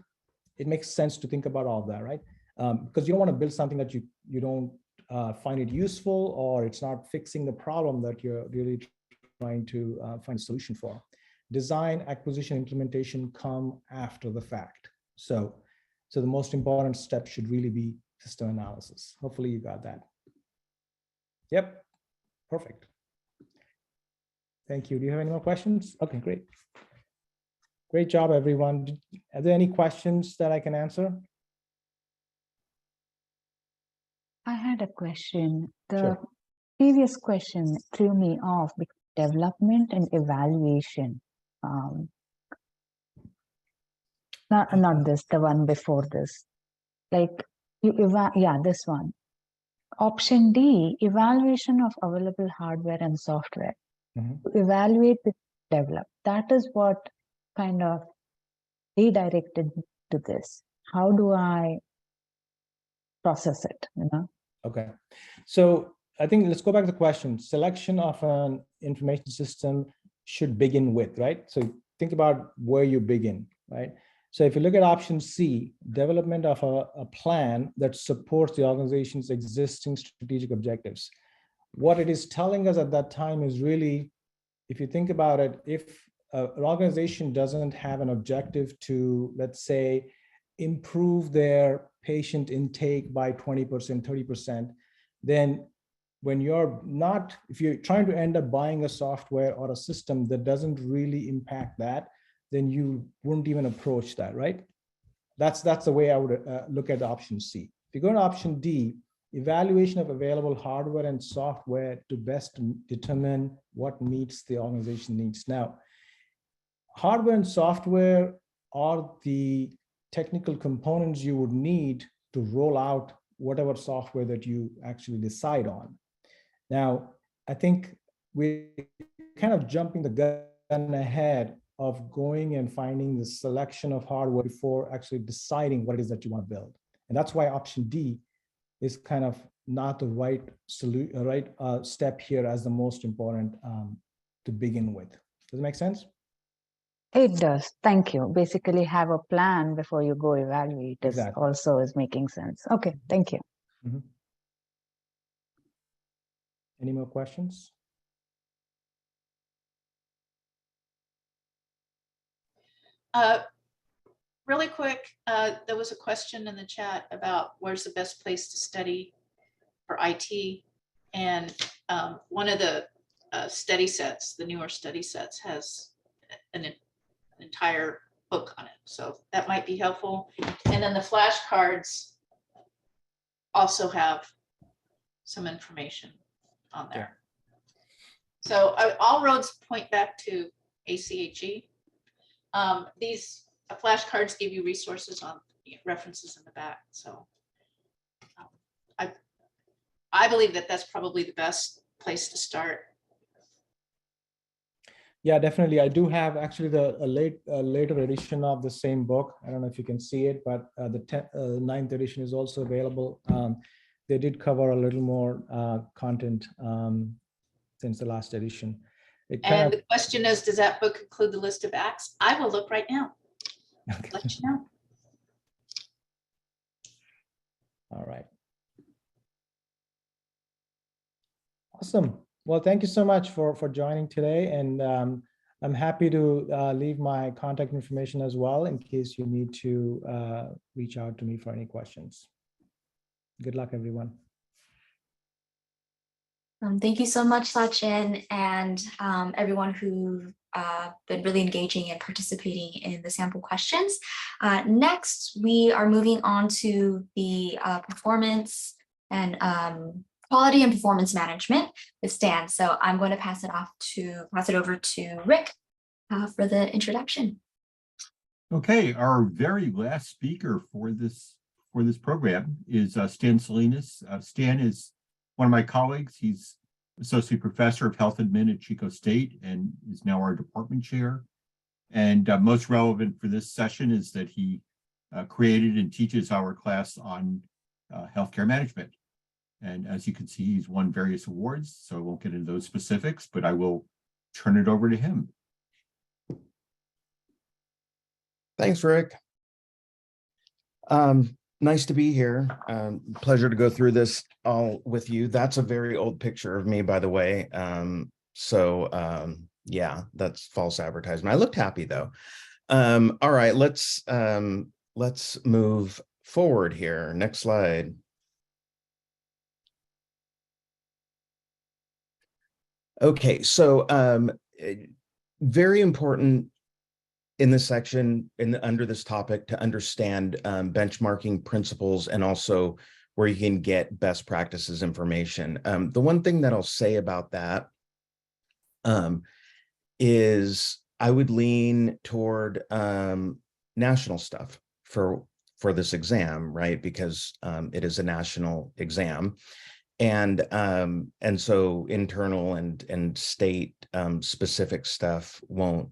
It makes sense to think about all that, right? Because you don't want to build something that you don't find it useful, or it's not fixing the problem that you're really trying to find a solution for. Design, acquisition, implementation come after the fact. So the most important step should really be system analysis. Hopefully you got that. Yep, perfect. Thank you. Do you have any more questions? Okay, great. Great job, everyone. Are there any questions that I can answer? I had a question. The Sure. previous question threw me off because development and evaluation. Not this, the one before this. Like this one. Option D, evaluation of available hardware and software. Mhm. Evaluate the develop. That is what kind of redirected to this. How do I process it, you know? Okay, so I think let's go back to the question. Selection of an information system should begin with, right? So think about where you begin, right? So if you look at option C, development of a plan that supports the organization's existing strategic objectives. What it is telling us at that time is really, if you think about it, if an organization doesn't have an objective to, let's say, improve their patient intake by 20%, 30%, then if you're trying to end up buying a software or a system that doesn't really impact that, then you wouldn't even approach that, right? That's the way I would look at option C. If you go to option D, evaluation of available hardware and software to best determine what meets the organization needs. Now, hardware and software are the technical components you would need to roll out whatever software that you actually decide on. Now, I think we're kind of jumping the gun ahead of going and finding the selection of hardware before actually deciding what it is that you want to build. And that's why option D is kind of not the right step here as the most important to begin with. Does it make sense? It does. Thank you. Basically, have a plan before you go evaluate is Exactly. also is making sense. Okay, thank you. Mm-hmm. Any more questions? Really quick, there was a question in the chat about where's the best place to study for IT. And one of the study sets, the newer study sets, has an entire book on it. So that might be helpful. And then the flashcards also have some information on there. So all roads point back to ACHE. These flashcards give you resources on references in the back. So I believe that that's probably the best place to start. Yeah, definitely. I do have actually a later edition of the same book. I don't know if you can see it, but the 9th edition is also available. They did cover a little more content since the last edition. And the question is, does that book include the list of acts? I will look right now. Okay. Let you know. All right. Awesome. Well, thank you so much for joining today. And I'm happy to leave my contact information as well in case you need to reach out to me for any questions. Good luck, everyone. Thank you so much, Sachin, and everyone who been really engaging and participating in the sample questions. Next, we are moving on to the performance and quality and performance management with Stan. So I'm going to pass it over to Rick for the introduction. Okay, our very last speaker for this program is Stan Salinas. Stan is one of my colleagues. He's associate professor of health admin at Chico State and is now our department chair. And most relevant for this session is that he created and teaches our class on healthcare management. And as you can see, he's won various awards, so I won't get into those specifics, but I will turn it over to him. Thanks, Rick. Nice to be here. Pleasure to go through this all with you. That's a very old picture of me, by the way. Yeah, that's false advertisement. I looked happy though. All right, let's move forward here. Next slide. Okay, so very important in this section, under this topic, to understand benchmarking principles and also where you can get best practices information. The one thing that I'll say about that is I would lean toward national stuff for this exam, right? Because it is a national exam. And so internal and state specific stuff won't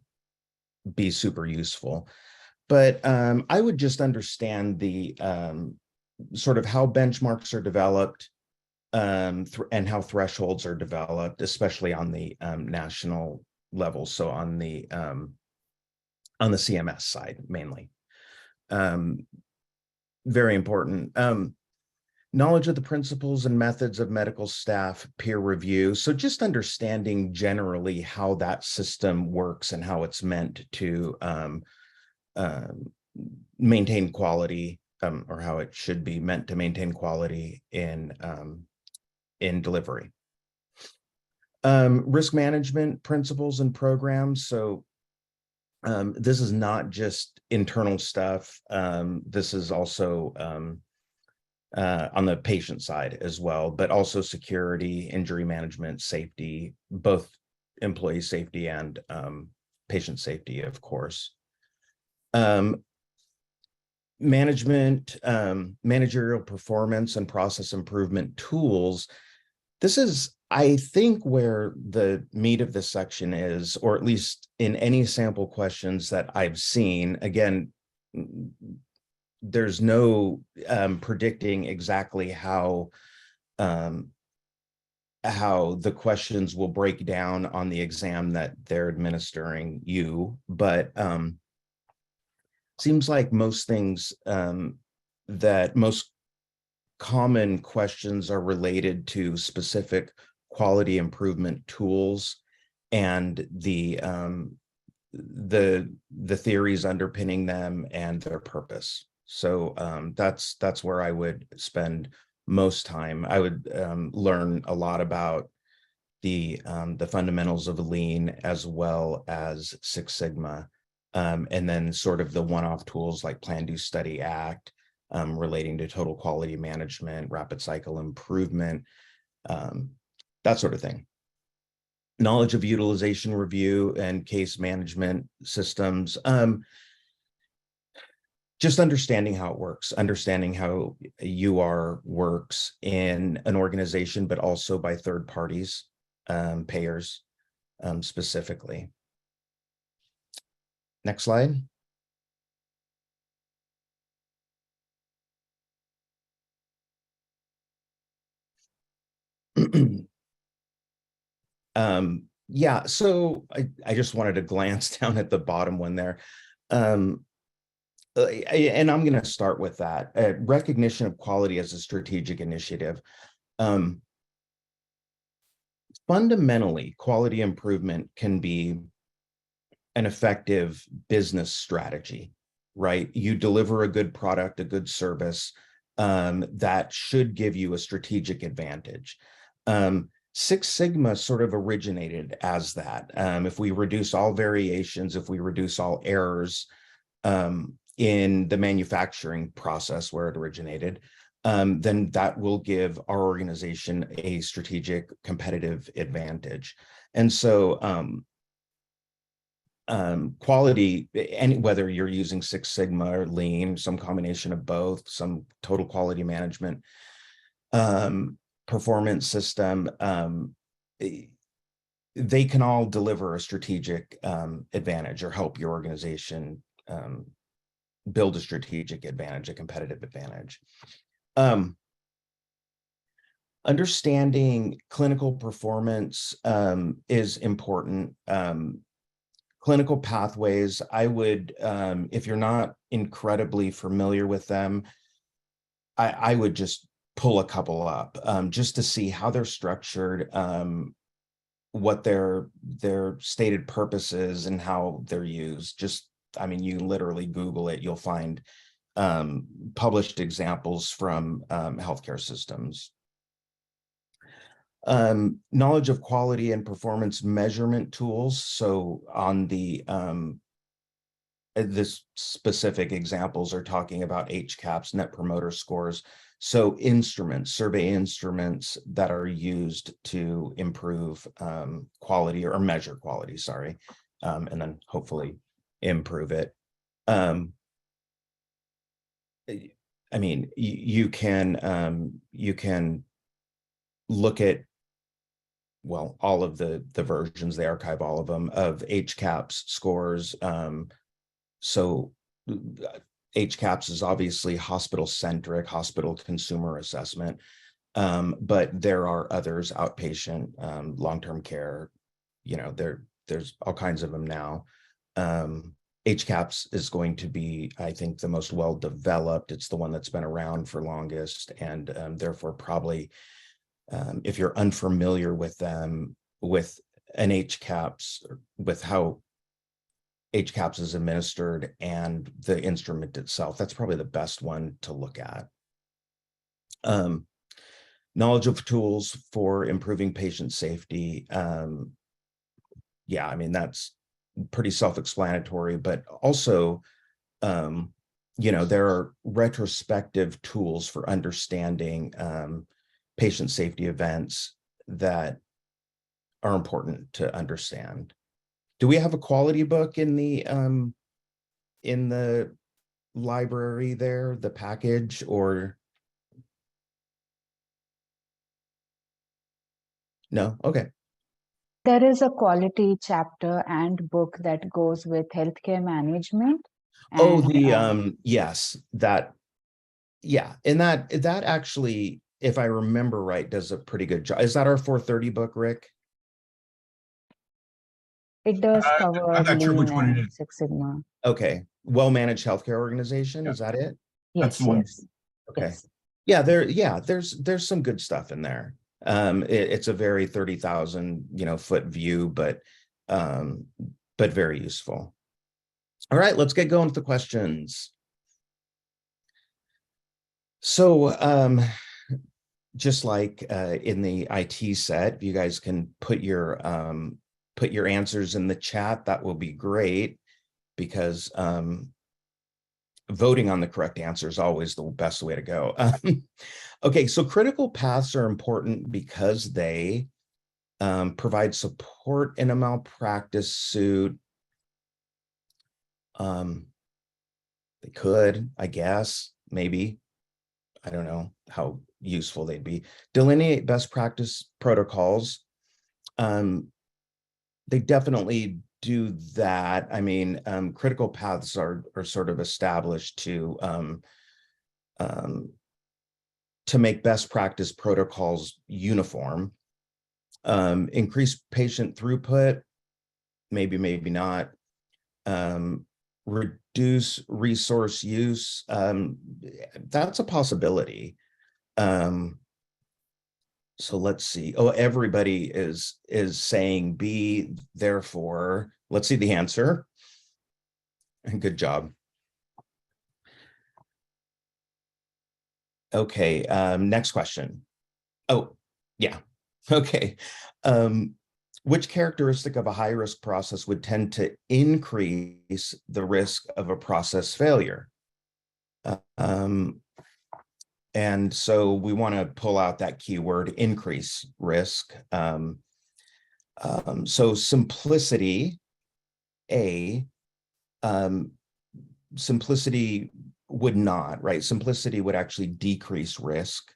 be super useful. But I would just understand the sort of how benchmarks are developed and how thresholds are developed, especially on the national level. So on the CMS side, mainly. Very important. Knowledge of the principles and methods of medical staff peer review. So just understanding generally how that system works and how it's meant to maintain quality, or how it should be meant to maintain quality in delivery. Risk management principles and programs. So this is not just internal stuff. This is also on the patient side as well, but also security, injury management, safety, both employee safety and patient safety, of course. Managerial performance and process improvement tools. This is, I think, where the meat of this section is, or at least in any sample questions that I've seen. Again, there's no predicting exactly how the questions will break down on the exam that they're administering you, but seems like most things, that most common questions are related to specific quality improvement tools and the theories underpinning them and their purpose. So that's where I would spend most time. I would learn a lot about the fundamentals of Lean as well as Six Sigma, and then sort of the one-off tools like Plan, Do, Study, Act, relating to total quality management, rapid cycle improvement, that sort of thing. Knowledge of utilization review and case management systems. Just understanding how it works, understanding how UR works in an organization, but also by third parties, payers specifically. Next slide. Yeah, so I just wanted to glance down at the bottom one there. And I'm going to start with that. Recognition of quality as a strategic initiative. Fundamentally, quality improvement can be an effective business strategy, right? You deliver a good product, a good service that should give you a strategic advantage. Six Sigma sort of originated as that. If we reduce all variations, if we reduce all errors in the manufacturing process where it originated, then that will give our organization a strategic competitive advantage. And so quality, and whether you're using Six Sigma or Lean, some combination of both, some total quality management performance system, they can all deliver a strategic advantage or help your organization build a strategic advantage, a competitive advantage. Understanding clinical performance is important. Clinical pathways, I would, if you're not incredibly familiar with them, I would just pull a couple up just to see how they're structured, what their stated purpose is and how they're used. Just, I mean, you literally Google it, you'll find published examples from healthcare systems. Knowledge of quality and performance measurement tools. So on the this specific examples are talking about HCAHPS, net promoter scores. So instruments, survey instruments that are used to improve quality or measure quality, sorry, and then hopefully improve it. I mean, you can look at, well, all of the versions, they archive all of them, of HCAHPS scores. So HCAHPS is obviously hospital-centric, hospital consumer assessment, but there are others, outpatient, long-term care, you know, there's all kinds of them now. HCAHPS is going to be, I think, the most well-developed. It's the one that's been around for longest, and therefore probably, if you're unfamiliar with them, with an HCAHPS, with how HCAHPS is administered and the instrument itself, that's probably the best one to look at. Knowledge of tools for improving patient safety. Yeah, I mean, that's pretty self-explanatory, but also, you know, there are retrospective tools for understanding patient safety events that are important to understand. Do we have a quality book in the library there, the package, or? No? Okay. There is a quality chapter and book that goes with healthcare management. Oh, And, the yes, that, yeah, and that actually, if I remember right, does a pretty good job. Is that our 430 book, Rick? it does cover I'm not sure which Lean one it and is. Six Sigma. Okay, well-managed healthcare organization, Yeah. is that it? That's Yes, the one. yes, Okay. yes. Yeah, there's some good stuff in there. It's a very 30,000, you know, foot view, but very useful. All right, let's get going with the questions. So just like in the IT set, you guys can put your answers in the chat. That will be great, because voting on the correct answer is always the best way to go. Okay, so critical paths are important because they provide support in a malpractice suit. They could, I guess, maybe. I don't know how useful they'd be. Delineate best practice protocols. They definitely do that. I mean, critical paths are sort of established to make best practice protocols uniform. Increase patient throughput, maybe not. Reduce resource use, that's a possibility. So let's see. Oh, everybody is saying B, therefore, let's see the answer. Good job. Okay, next question. Oh, yeah. Okay. Which characteristic of a high-risk process would tend to increase the risk of a process failure? And so we want to pull out that keyword, increase risk. So simplicity, simplicity would not, right? Simplicity would actually decrease risk.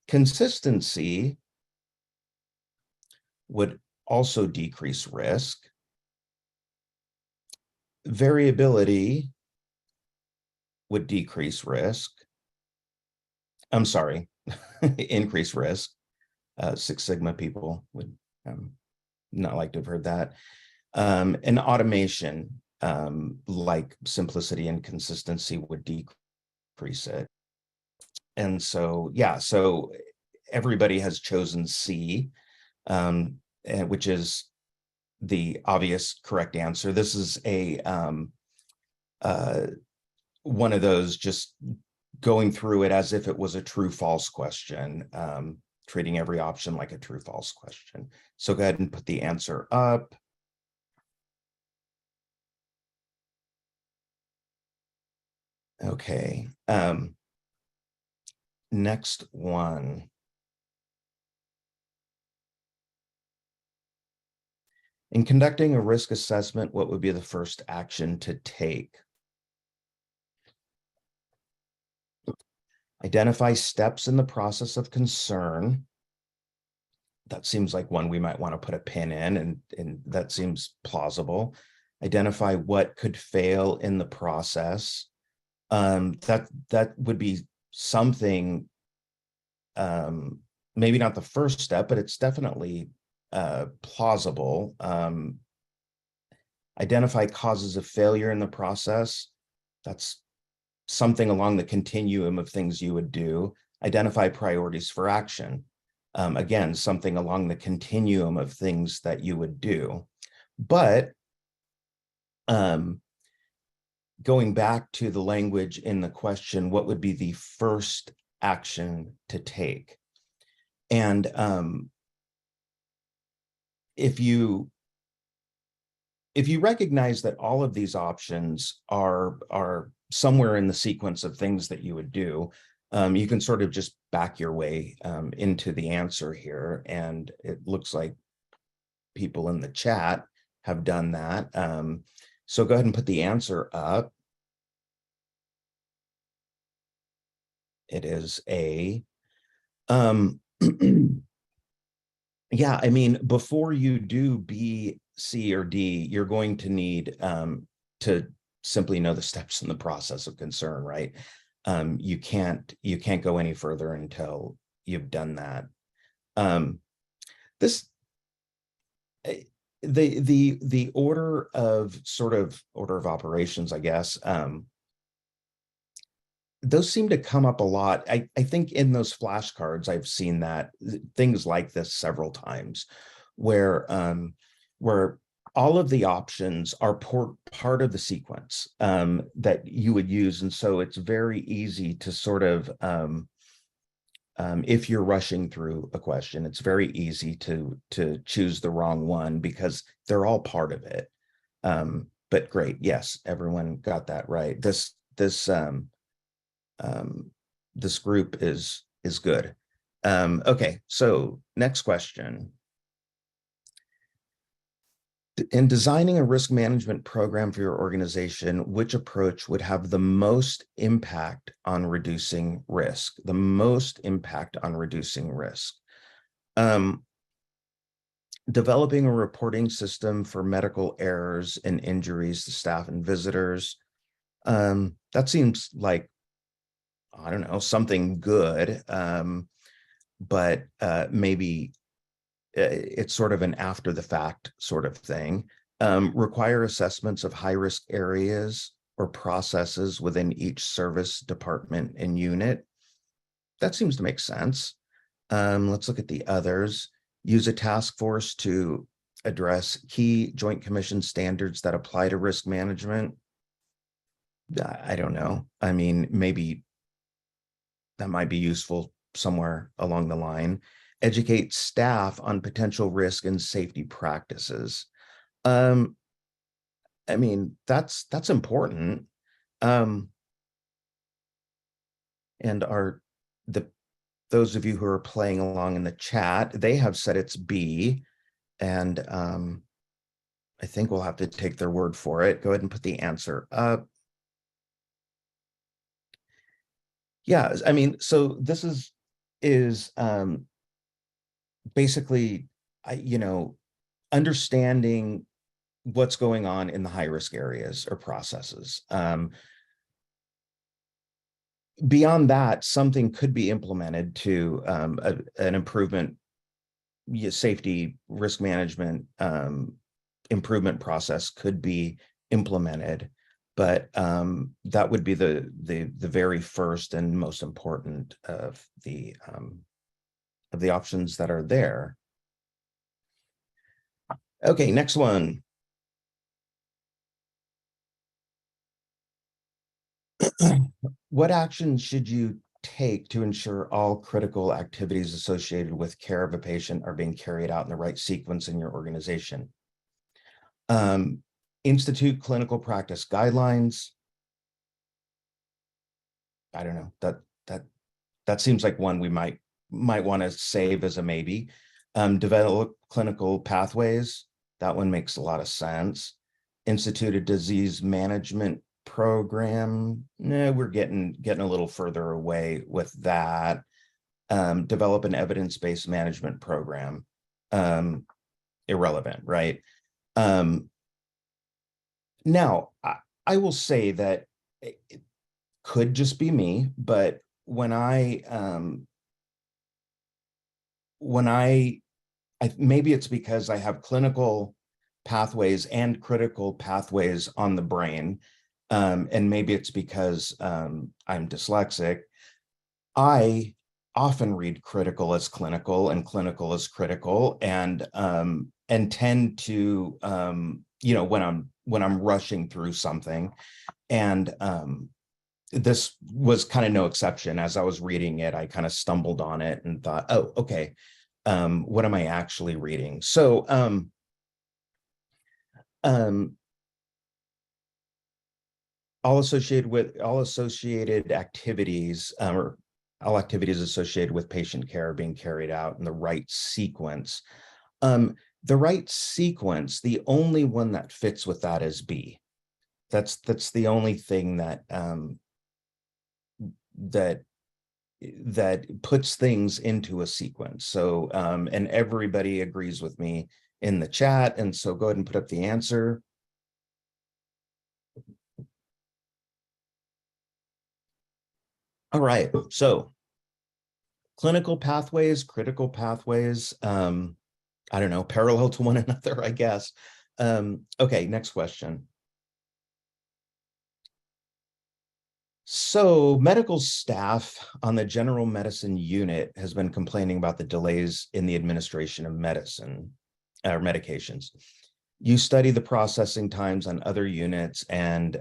Consistency would also decrease risk. Variability would decrease risk. I'm sorry, increase risk. Six Sigma people would not like to have heard that. And automation, like simplicity and consistency, would decrease it. And so, yeah, so everybody has chosen C, which is the obvious correct answer. This is a one of those just going through it as if it was a true false question, treating every option like a true false question. So go ahead and put the answer up. Okay. Next one. In conducting a risk assessment, what would be the first action to take? Identify steps in the process of concern. That seems like one we might want to put a pin in, and that seems plausible. Identify what could fail in the process. That would be something, maybe not the first step, but it's definitely plausible. Identify causes of failure in the process. That's something along the continuum of things you would do. Identify priorities for action. Again, something along the continuum of things that you would do. But going back to the language in the question, what would be the first action to take? And if you recognize that all of these options are somewhere in the sequence of things that you would do, you can sort of just back your way into the answer here. And it looks like people in the chat have done that. So go ahead and put the answer up. It is A. Yeah, I mean, before you do B, C, or D, you're going to need to simply know the steps in the process of concern, right? You can't go any further until you've done that. The order of operations, I guess, those seem to come up a lot. I think in those flashcards, I've seen that things like this several times, where all of the options are part of the sequence that you would use. And so it's very easy to sort of, if you're rushing through a question, it's very easy to choose the wrong one because they're all part of it. But great, yes, everyone got that right. This group is good. Okay, so next question. In designing a risk management program for your organization, which approach would have the most impact on reducing risk? The most impact on reducing risk. Developing a reporting system for medical errors and injuries to staff and visitors. That seems like, I don't know, something good, but maybe it's sort of an after the fact sort of thing. Require assessments of high risk areas or processes within each service department and unit. That seems to make sense. Let's look at the others. Use a task force to address key Joint Commission standards that apply to risk management. I don't know. I mean, maybe that might be useful somewhere along the line. educate staff on potential risk and safety practices. I mean, that's important. And those of you who are playing along in the chat, they have said it's B, and I think we'll have to take their word for it. Go ahead and put the answer up. Yeah, I mean, so this is basically, understanding what's going on in the high risk areas or processes. Beyond that, something could be implemented to an improvement, safety, risk management, improvement process could be implemented, but that would be the very first and most important of the options that are there. Okay, next one. What actions should you take to ensure all critical activities associated with care of a patient are being carried out in the right sequence in your organization? Institute clinical practice guidelines. I don't know, that seems like one we might want to save as a maybe. Develop clinical pathways. That one makes a lot of sense. Institute a disease management program. No, we're getting a little further away with that. Develop an evidence-based management program. Irrelevant, right? Now, I will say that it could just be me, but when maybe it's because I have clinical pathways and critical pathways on the brain, and maybe it's because I'm dyslexic. I often read critical as clinical and clinical as critical, and tend to when I'm rushing through something, and this was kind of no exception. As I was reading it, I kind of stumbled on it and thought, oh, okay, what am I actually reading? So all associated activities, or all activities associated with patient care being carried out in the right sequence. The right sequence, the only one that fits with that is B. That's the only thing that that puts things into a sequence. So and everybody agrees with me in the chat, and so go ahead and put up the answer. All right, so clinical pathways, critical pathways, I don't know, parallel to one another, I guess. Okay, next question. So medical staff on the general medicine unit has been complaining about the delays in the administration of medicine or medications. You study the processing times on other units, and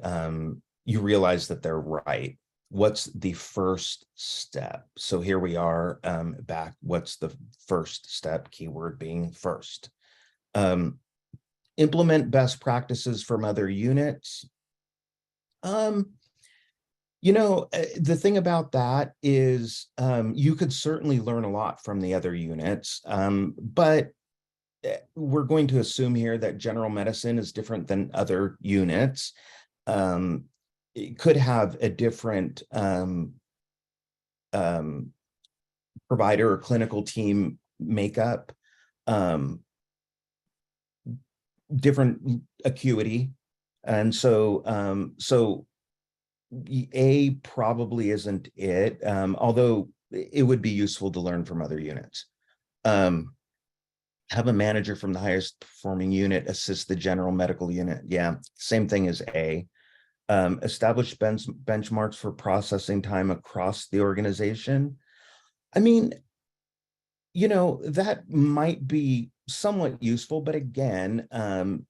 you realize that they're right. What's the first step? So here we are back. What's the first step? Keyword being first. Implement best practices from other units. The thing about that is you could certainly learn a lot from the other units, but we're going to assume here that general medicine is different than other units. It could have a different provider or clinical team makeup, different acuity. And so A probably isn't it, although it would be useful to learn from other units. Have a manager from the highest performing unit assist the general medical unit. Yeah, same thing as A. Establish benchmarks for processing time across the organization. I mean, that might be somewhat useful, but again,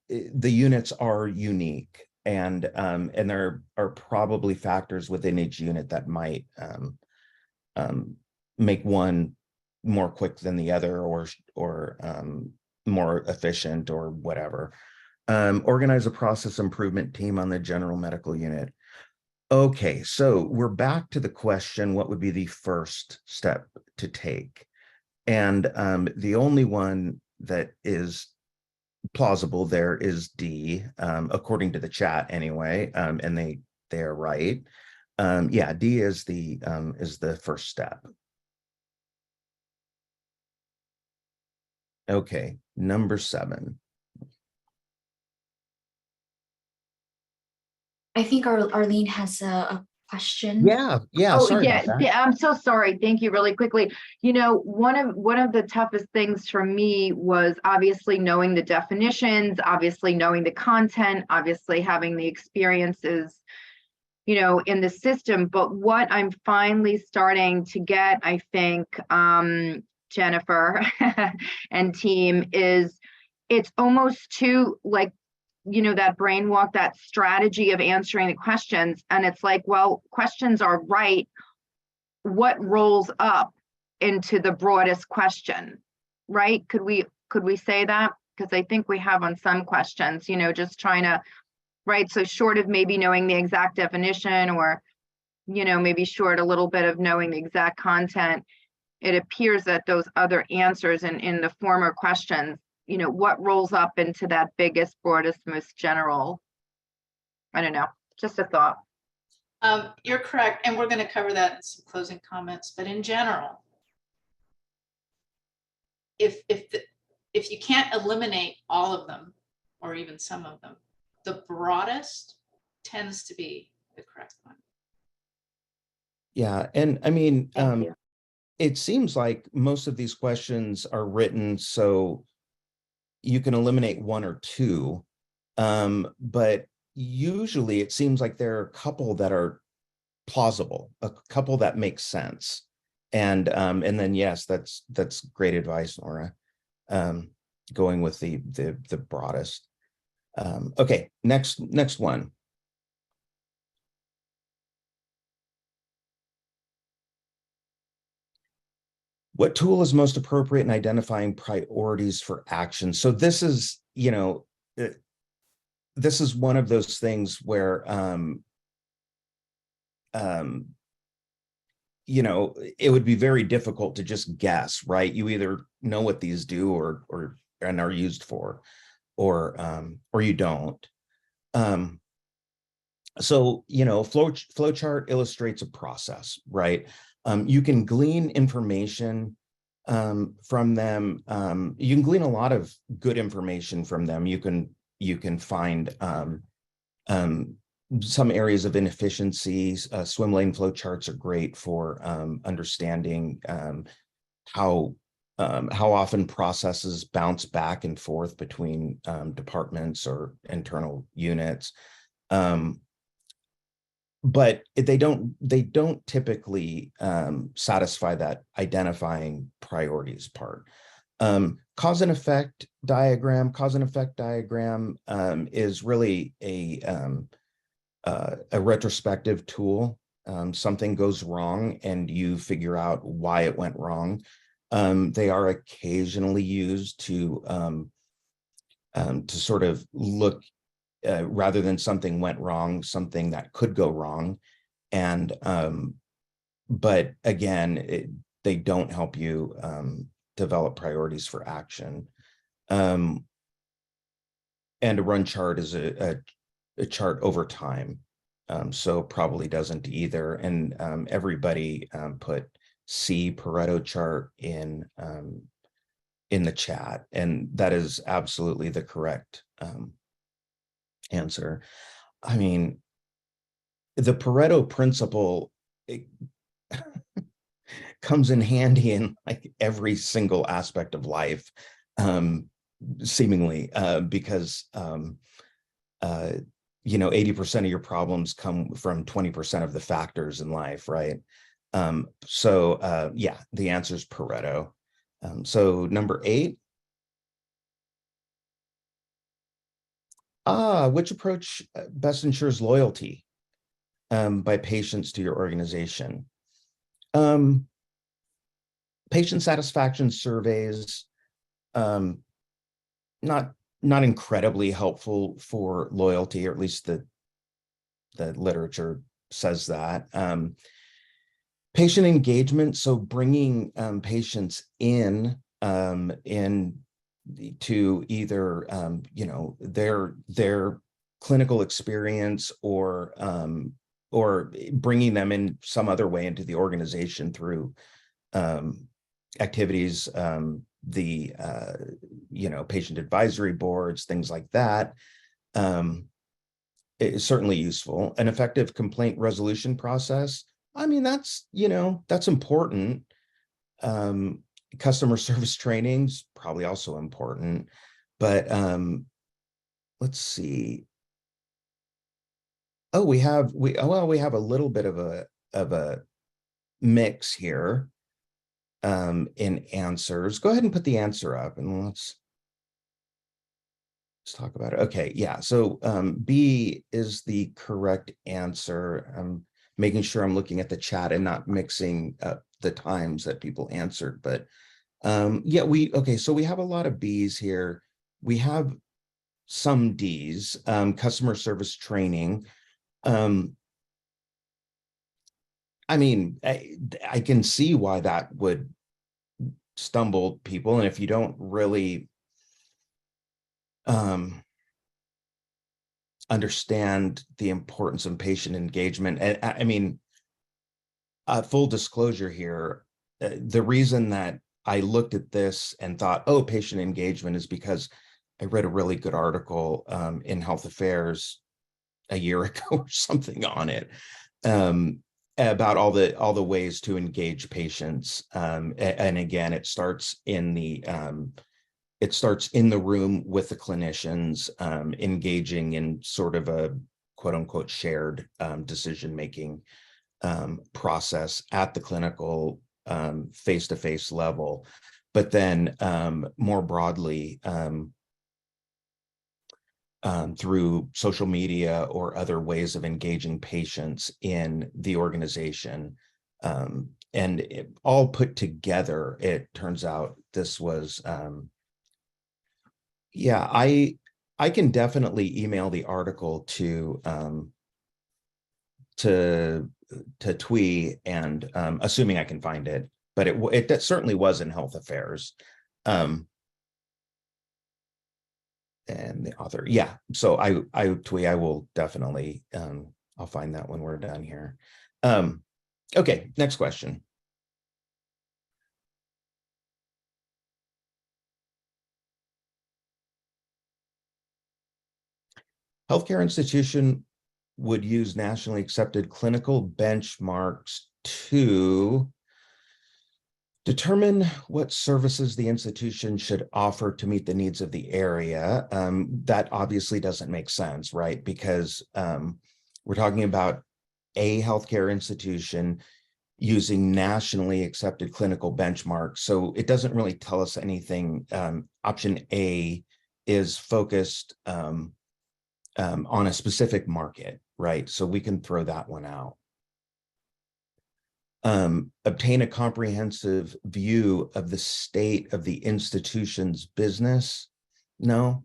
the units are unique, and there are probably factors within each unit that might make one more quick than the other, or more efficient, or whatever. Organize a process improvement team on the general medical unit. Okay, so we're back to the question, what would be the first step to take? And the only one that is plausible there is D, according to the chat anyway, and they are right. Yeah, D is the first step. Okay, number 7. I think Arlene has a question. Yeah, Oh, sorry yeah, about that. yeah, I'm so sorry. Thank you really quickly. You know, one of the toughest things for me was obviously knowing the definitions, obviously knowing the content, obviously having the experiences, you know, in the system. But what I'm finally starting to get, I think, Jennifer and team, is it's almost too, like, you know, that brain walk, that strategy of answering the questions. And it's like, well, questions are right. What rolls up into the broadest question, right? Could we say that? Because I think we have on some questions, you know, just trying to, right? So short of maybe knowing the exact definition, or, you know, maybe short a little bit of knowing the exact content, it appears that those other answers in the former questions, you know, what rolls up into that biggest, broadest, most general? I don't know, just a thought. You're correct, and we're going to cover that in some closing comments. But in general, if you can't eliminate all of them, or even some of them, the broadest tends to be the correct one. Yeah, and I mean, Thank you. it seems like most of these questions are written so you can eliminate one or two, but usually it seems like there are a couple that are plausible, a couple that make sense, and then yes, that's great advice, Nora. Going with the broadest. Okay, next one. What tool is most appropriate in identifying priorities for action? So this is, you know, this is one of those things where, you know, it would be very difficult to just guess, right? You either know what these do or and are used for, or you don't. So, you know, flowchart illustrates a process, right? You can glean information from them. You can glean a lot of good information from them. You can find some areas of inefficiencies. Swim lane flowcharts are great for understanding how often processes bounce back and forth between departments or internal units. But they don't typically satisfy that identifying priorities part. Cause and effect diagram is really a retrospective tool. Something goes wrong and you figure out why it went wrong. They are occasionally used to sort of look, rather than something went wrong, something that could go wrong. And but again, they don't help you develop priorities for action. And a run chart is a chart over time, so probably doesn't either. And everybody put C, Pareto chart, in the chat, and that is absolutely the correct answer. I mean, the Pareto principle, it comes in handy in like every single aspect of life, seemingly, because you know, 80% of your problems come from 20% of the factors in life, right? So yeah, the answer is Pareto. So number 8. Which approach best ensures loyalty by patients to your organization? Patient satisfaction surveys, not incredibly helpful for loyalty, or at least the literature says that. Patient engagement, so bringing patients in to either their clinical experience, or bringing them in some other way into the organization through activities, patient advisory boards, things like that, is certainly useful. An effective complaint resolution process, I mean, that's important. Customer service trainings, probably also important, but let's see. Oh, we have a little bit of a mix here in answers. Go ahead and put the answer up, and let's talk about it. Okay, yeah, so B is the correct answer. I'm making sure I'm looking at the chat and not mixing up the times that people answered, but yeah, so we have a lot of B's here. We have some D's, customer service training. I mean, I can see why that would stumble people, and if you don't really understand the importance of patient engagement, and I mean, full disclosure here, the reason that I looked at this and thought, oh, patient engagement, is because I read a really good article in Health Affairs a year ago or something on it, about all the ways to engage patients. And again, it starts in the room with the clinicians, engaging in sort of a quote unquote shared decision-making process at the clinical face-to-face level, but then more broadly through social media or other ways of engaging patients in the organization. And it all put together, it turns out this was, yeah, I can definitely email the article to Twee, and assuming I can find it, but it certainly was in Health Affairs. And the author, yeah. So Twee, I will definitely, I'll find that when we're done here. Okay, next question. Healthcare institution would use nationally accepted clinical benchmarks to determine what services the institution should offer to meet the needs of the area. That obviously doesn't make sense, right? Because we're talking about a healthcare institution using nationally accepted clinical benchmarks. So it doesn't really tell us anything. Option A is focused on a specific market, right? So we can throw that one out. Obtain a comprehensive view of the state of the institution's business. No,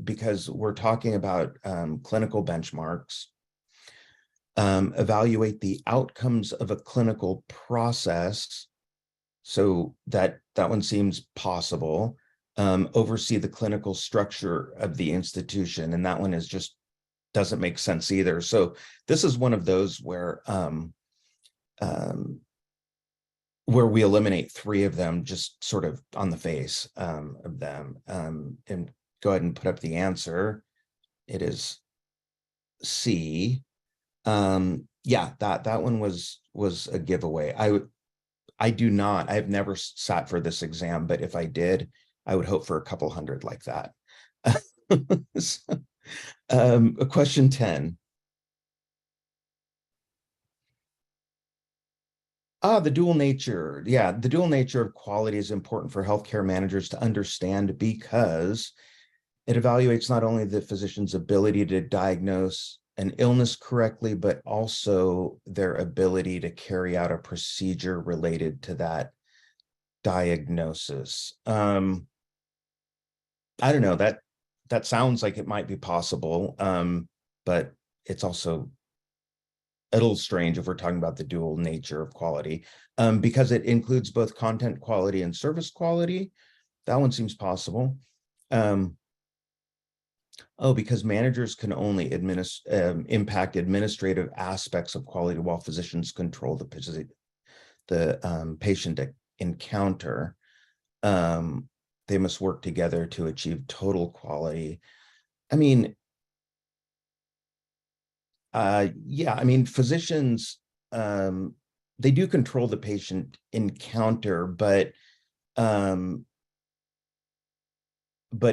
because we're talking about clinical benchmarks. Evaluate the outcomes of a clinical process. So that one seems possible. Oversee the clinical structure of the institution, and that one is just doesn't make sense either. So this is one of those where we eliminate three of them just sort of on the face of them. And go ahead and put up the answer. It is C. Yeah, that one was a giveaway. I've never sat for this exam, but if I did, I would hope for a couple hundred like that. Question 10. The dual nature. Yeah, the dual nature of quality is important for healthcare managers to understand, because it evaluates not only the physician's ability to diagnose an illness correctly, but also their ability to carry out a procedure related to that diagnosis. I don't know, that sounds like it might be possible, but it's also a little strange if we're talking about the dual nature of quality, because it includes both content quality and service quality. That one seems possible. Oh, because managers can only impact administrative aspects of quality while physicians control the patient encounter. They must work together to achieve total quality. I mean, yeah, I mean, physicians, they do control the patient encounter, but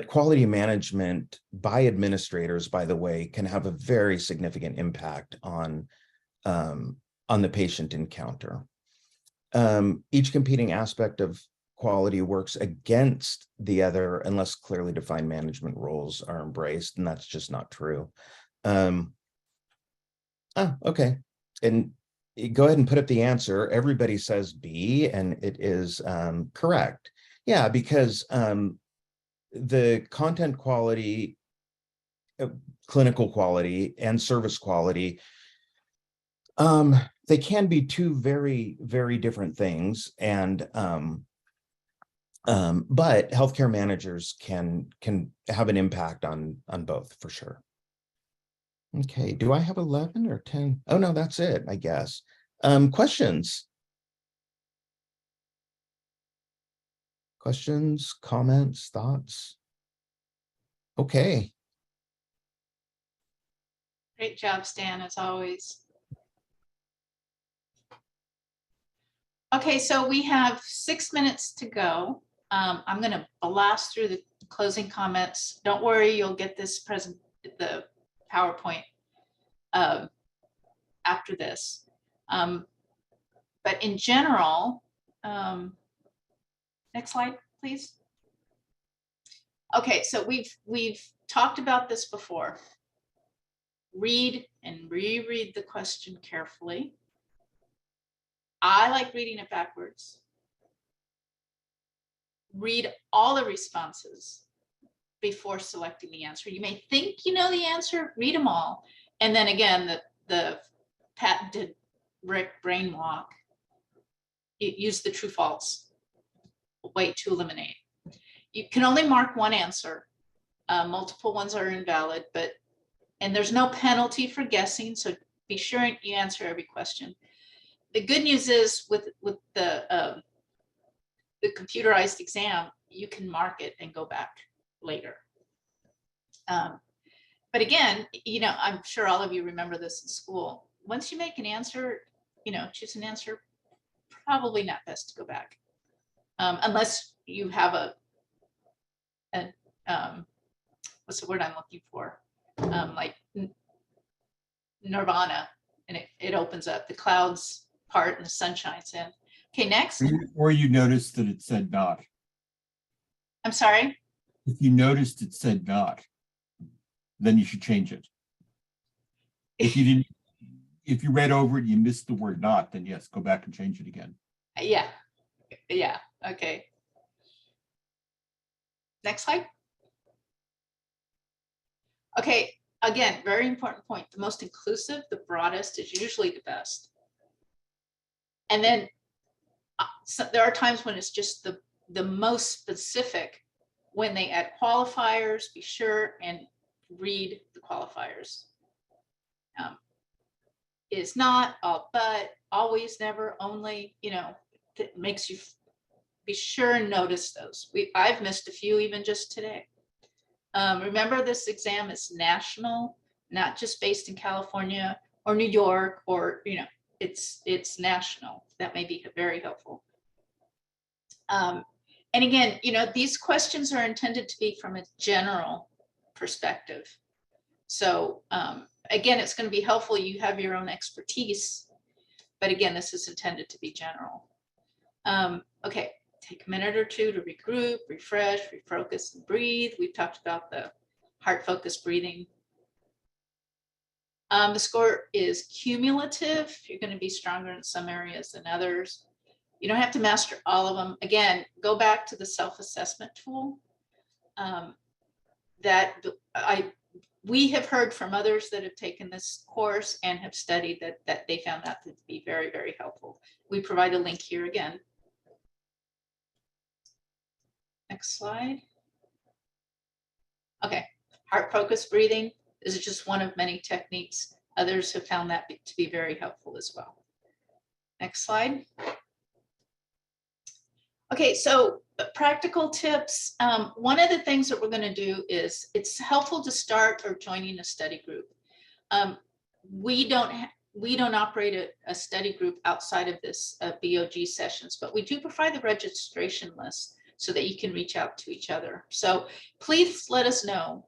quality management by administrators, by the way, can have a very significant impact on the patient encounter. Each competing aspect of quality works against the other unless clearly defined management roles are embraced, and that's just not true. Okay. And go ahead and put up the answer. Everybody says B, and it is correct. Yeah, because the content quality, clinical quality, and service quality, they can be two very, very different things. And but healthcare managers can have an impact on both for sure. Okay, do I have 11 or 10? Oh, no, that's it, I guess. Questions? Questions, comments, thoughts? Okay. Great job, Stan, as always. Okay, so we have 6 minutes to go. I'm going to blast through the closing comments. Don't worry, you'll get this the PowerPoint after this. But in general, next slide, please. Okay, so we've talked about this before. Read and reread the question carefully. I like reading it backwards. Read all the responses before selecting the answer. You may think you know the answer, read them all. And then again, the patented brain walk, use the true false way to eliminate. You can only mark one answer. Multiple ones are invalid, and there's no penalty for guessing, so be sure you answer every question. The good news is with the computerized exam, you can mark it and go back later. But again, I'm sure all of you remember this in school. Once you make an answer, choose an answer, probably not best to go back. Unless you have what's the word I'm looking for? Like nirvana, and it opens up, the clouds part and the sun shines in. Okay, next. Or you noticed that it said not. I'm sorry? If you noticed it said not, then you should change it. If you didn't, if you read over it, you missed the word not, then yes, go back and change it again. Yeah, okay. Next slide. Okay, again, very important point. The most inclusive, the broadest is usually the best. And then so there are times when it's just the most specific. When they add qualifiers, be sure and read the qualifiers. Is not, but, always, never, only, that makes you be sure and notice those. I've missed a few even just today. Remember, this exam is national, not just based in California or New York, or it's national. That may be very helpful. And again, these questions are intended to be from a general perspective. So again, it's going to be helpful. You have your own expertise, but again, this is intended to be general. Okay, take a minute or two to regroup, refresh, refocus, and breathe. We've talked about the heart-focused breathing. The score is cumulative. You're going to be stronger in some areas than others. You don't have to master all of them. Again, go back to the self-assessment tool. We have heard from others that have taken this course and have studied that they found that to be very, very helpful. We provide a link here again. Next slide. Okay, heart focused breathing is just one of many techniques. Others have found that to be very helpful as well. Next slide. Okay, so practical tips. One of the things that we're going to do is it's helpful to start or joining a study group. We don't operate a study group outside of this BOG sessions, but we do provide the registration list so that you can reach out to each other. So please let us know.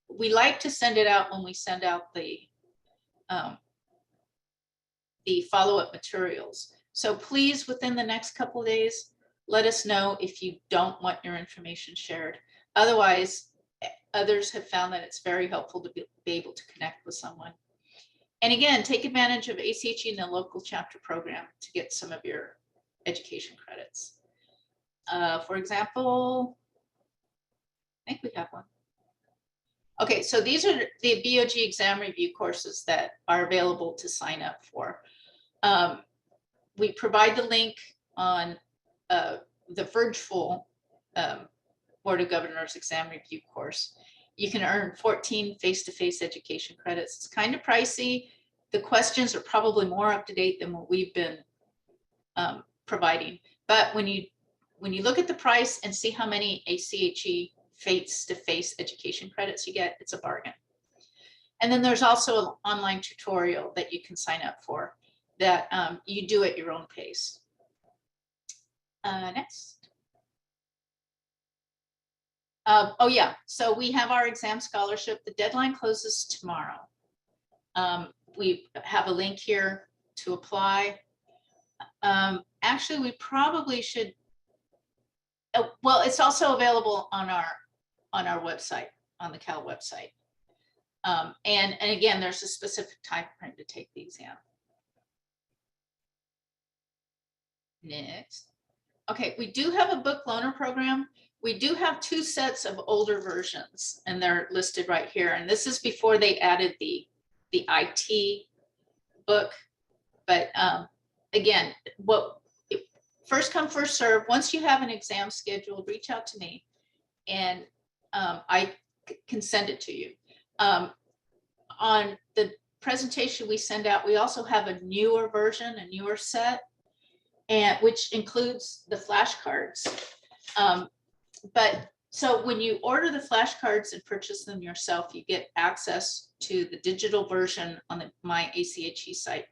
We like to send it out when we send out the follow-up materials. So please, within the next couple of days, let us know if you don't want your information shared. Otherwise, others have found that it's very helpful to be able to connect with someone. And again, take advantage of ACHE and the local chapter program to get some of your education credits. For example, I think we have one. Okay, so these are the BOG exam review courses that are available to sign up for. We provide the link on the virtual Board of Governors exam review course. You can earn 14 face-to-face education credits. It's kind of pricey. The questions are probably more up to date than what we've been providing. But when you look at the price and see how many ACHE face-to-face education credits you get, it's a bargain. And then there's also an online tutorial that you can sign up for that you do at your own pace. Next. Oh yeah, so we have our exam scholarship. The deadline closes tomorrow. We have a link here to apply. Actually, we probably should. Well, it's also available on our website, on the Cal website. And again, there's a specific time frame to take the exam. Next. Okay, we do have a book loaner program. We do have 2 sets of older versions, and they're listed right here. And this is before they added the IT book. But again, first come, first serve. Once you have an exam scheduled, reach out to me, and I can send it to you. On the presentation we send out, we also have a newer version, a newer set, and which includes the flashcards. But so when you order the flashcards and purchase them yourself, you get access to the digital version on the My ACHE site.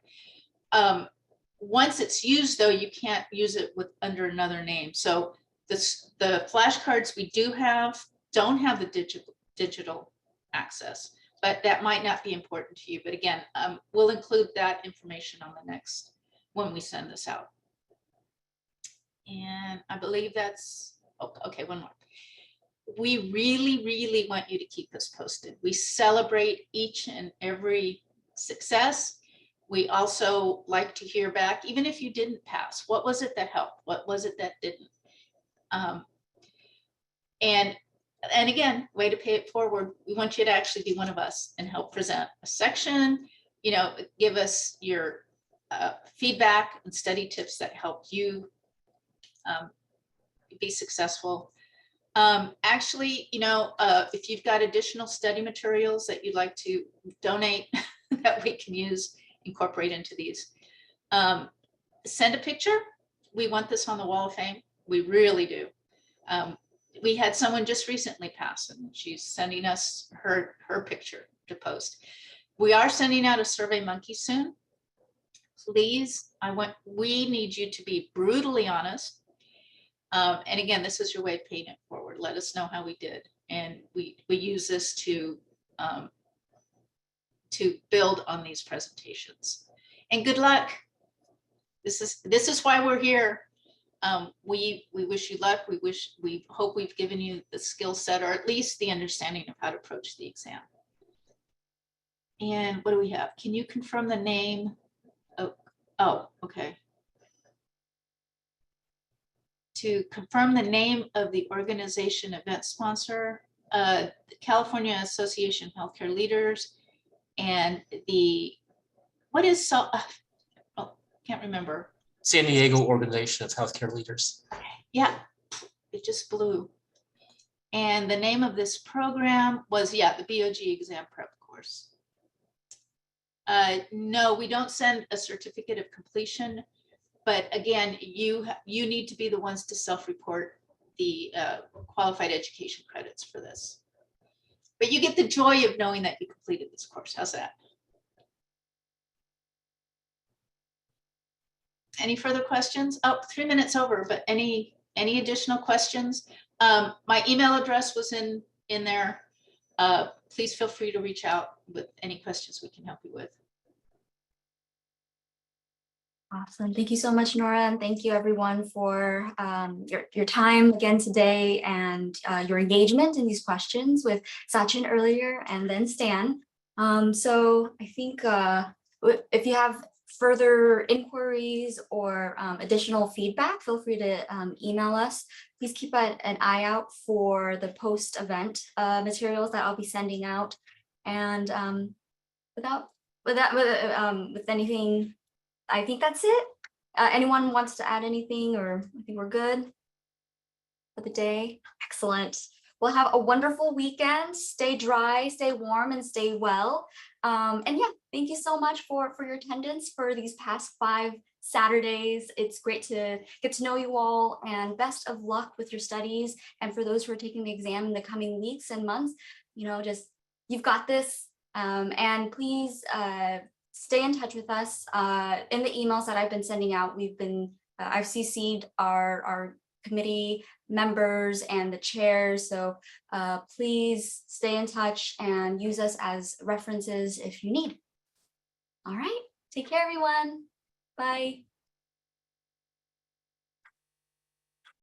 Once it's used, though, you can't use it under another name. So the flashcards we do have don't have the digital access, but that might not be important to you. But again, we'll include that information on the next when we send this out. And I believe that's, okay, one more. We really, really want you to keep us posted. We celebrate each and every success. We also like to hear back, even if you didn't pass, what was it that helped? What was it that didn't? And again, way to pay it forward. We want you to actually be one of us and help present a section, give us your feedback and study tips that help you be successful. Actually, if you've got additional study materials that you'd like to donate that we can use, incorporate into these, send a picture. We want this on the Wall of Fame. We really do. We had someone just recently pass, and she's sending us her picture to post. We are sending out a Survey Monkey soon. Please, we need you to be brutally honest. And again, this is your way of paying it forward. Let us know how we did. And we use this to build on these presentations. And good luck. This is why we're here. We wish you luck. We hope we've given you the skill set, or at least the understanding of how to approach the exam. And what do we have? Can you confirm the name? Oh, okay. to confirm the name of the organization event sponsor, the California Association of Healthcare Leaders, and can't remember. San Diego Organization of Healthcare Leaders. Yeah, it just blew. And the name of this program was, the BOG exam prep course. No, we don't send a certificate of completion, but again, you need to be the ones to self-report the qualified education credits for this. But you get the joy of knowing that you completed this course. How's that? Any further questions? Oh, 3 minutes over, but any additional questions? My email address was in there. Please feel free to reach out with any questions we can help you with. Awesome. Thank you so much, Nora. And thank you everyone for your time again today and your engagement in these questions with Sachin earlier and then Stan. So I think if you have further inquiries or additional feedback, feel free to email us. Please keep an eye out for the post-event materials that I'll be sending out. And with anything, I think that's it. Anyone wants to add anything, or I think we're good for the day? Excellent. We'll have a wonderful weekend. Stay dry, stay warm, and stay well. And yeah, thank you so much for your attendance for these past 5 Saturdays. It's great to get to know you all, and best of luck with your studies. And for those who are taking the exam in the coming weeks and months, just you've got this. And please stay in touch with us in the emails that I've been sending out. I've CC'd our committee members and the chairs. So please stay in touch and use us as references if you need. All right, take care, everyone. Bye.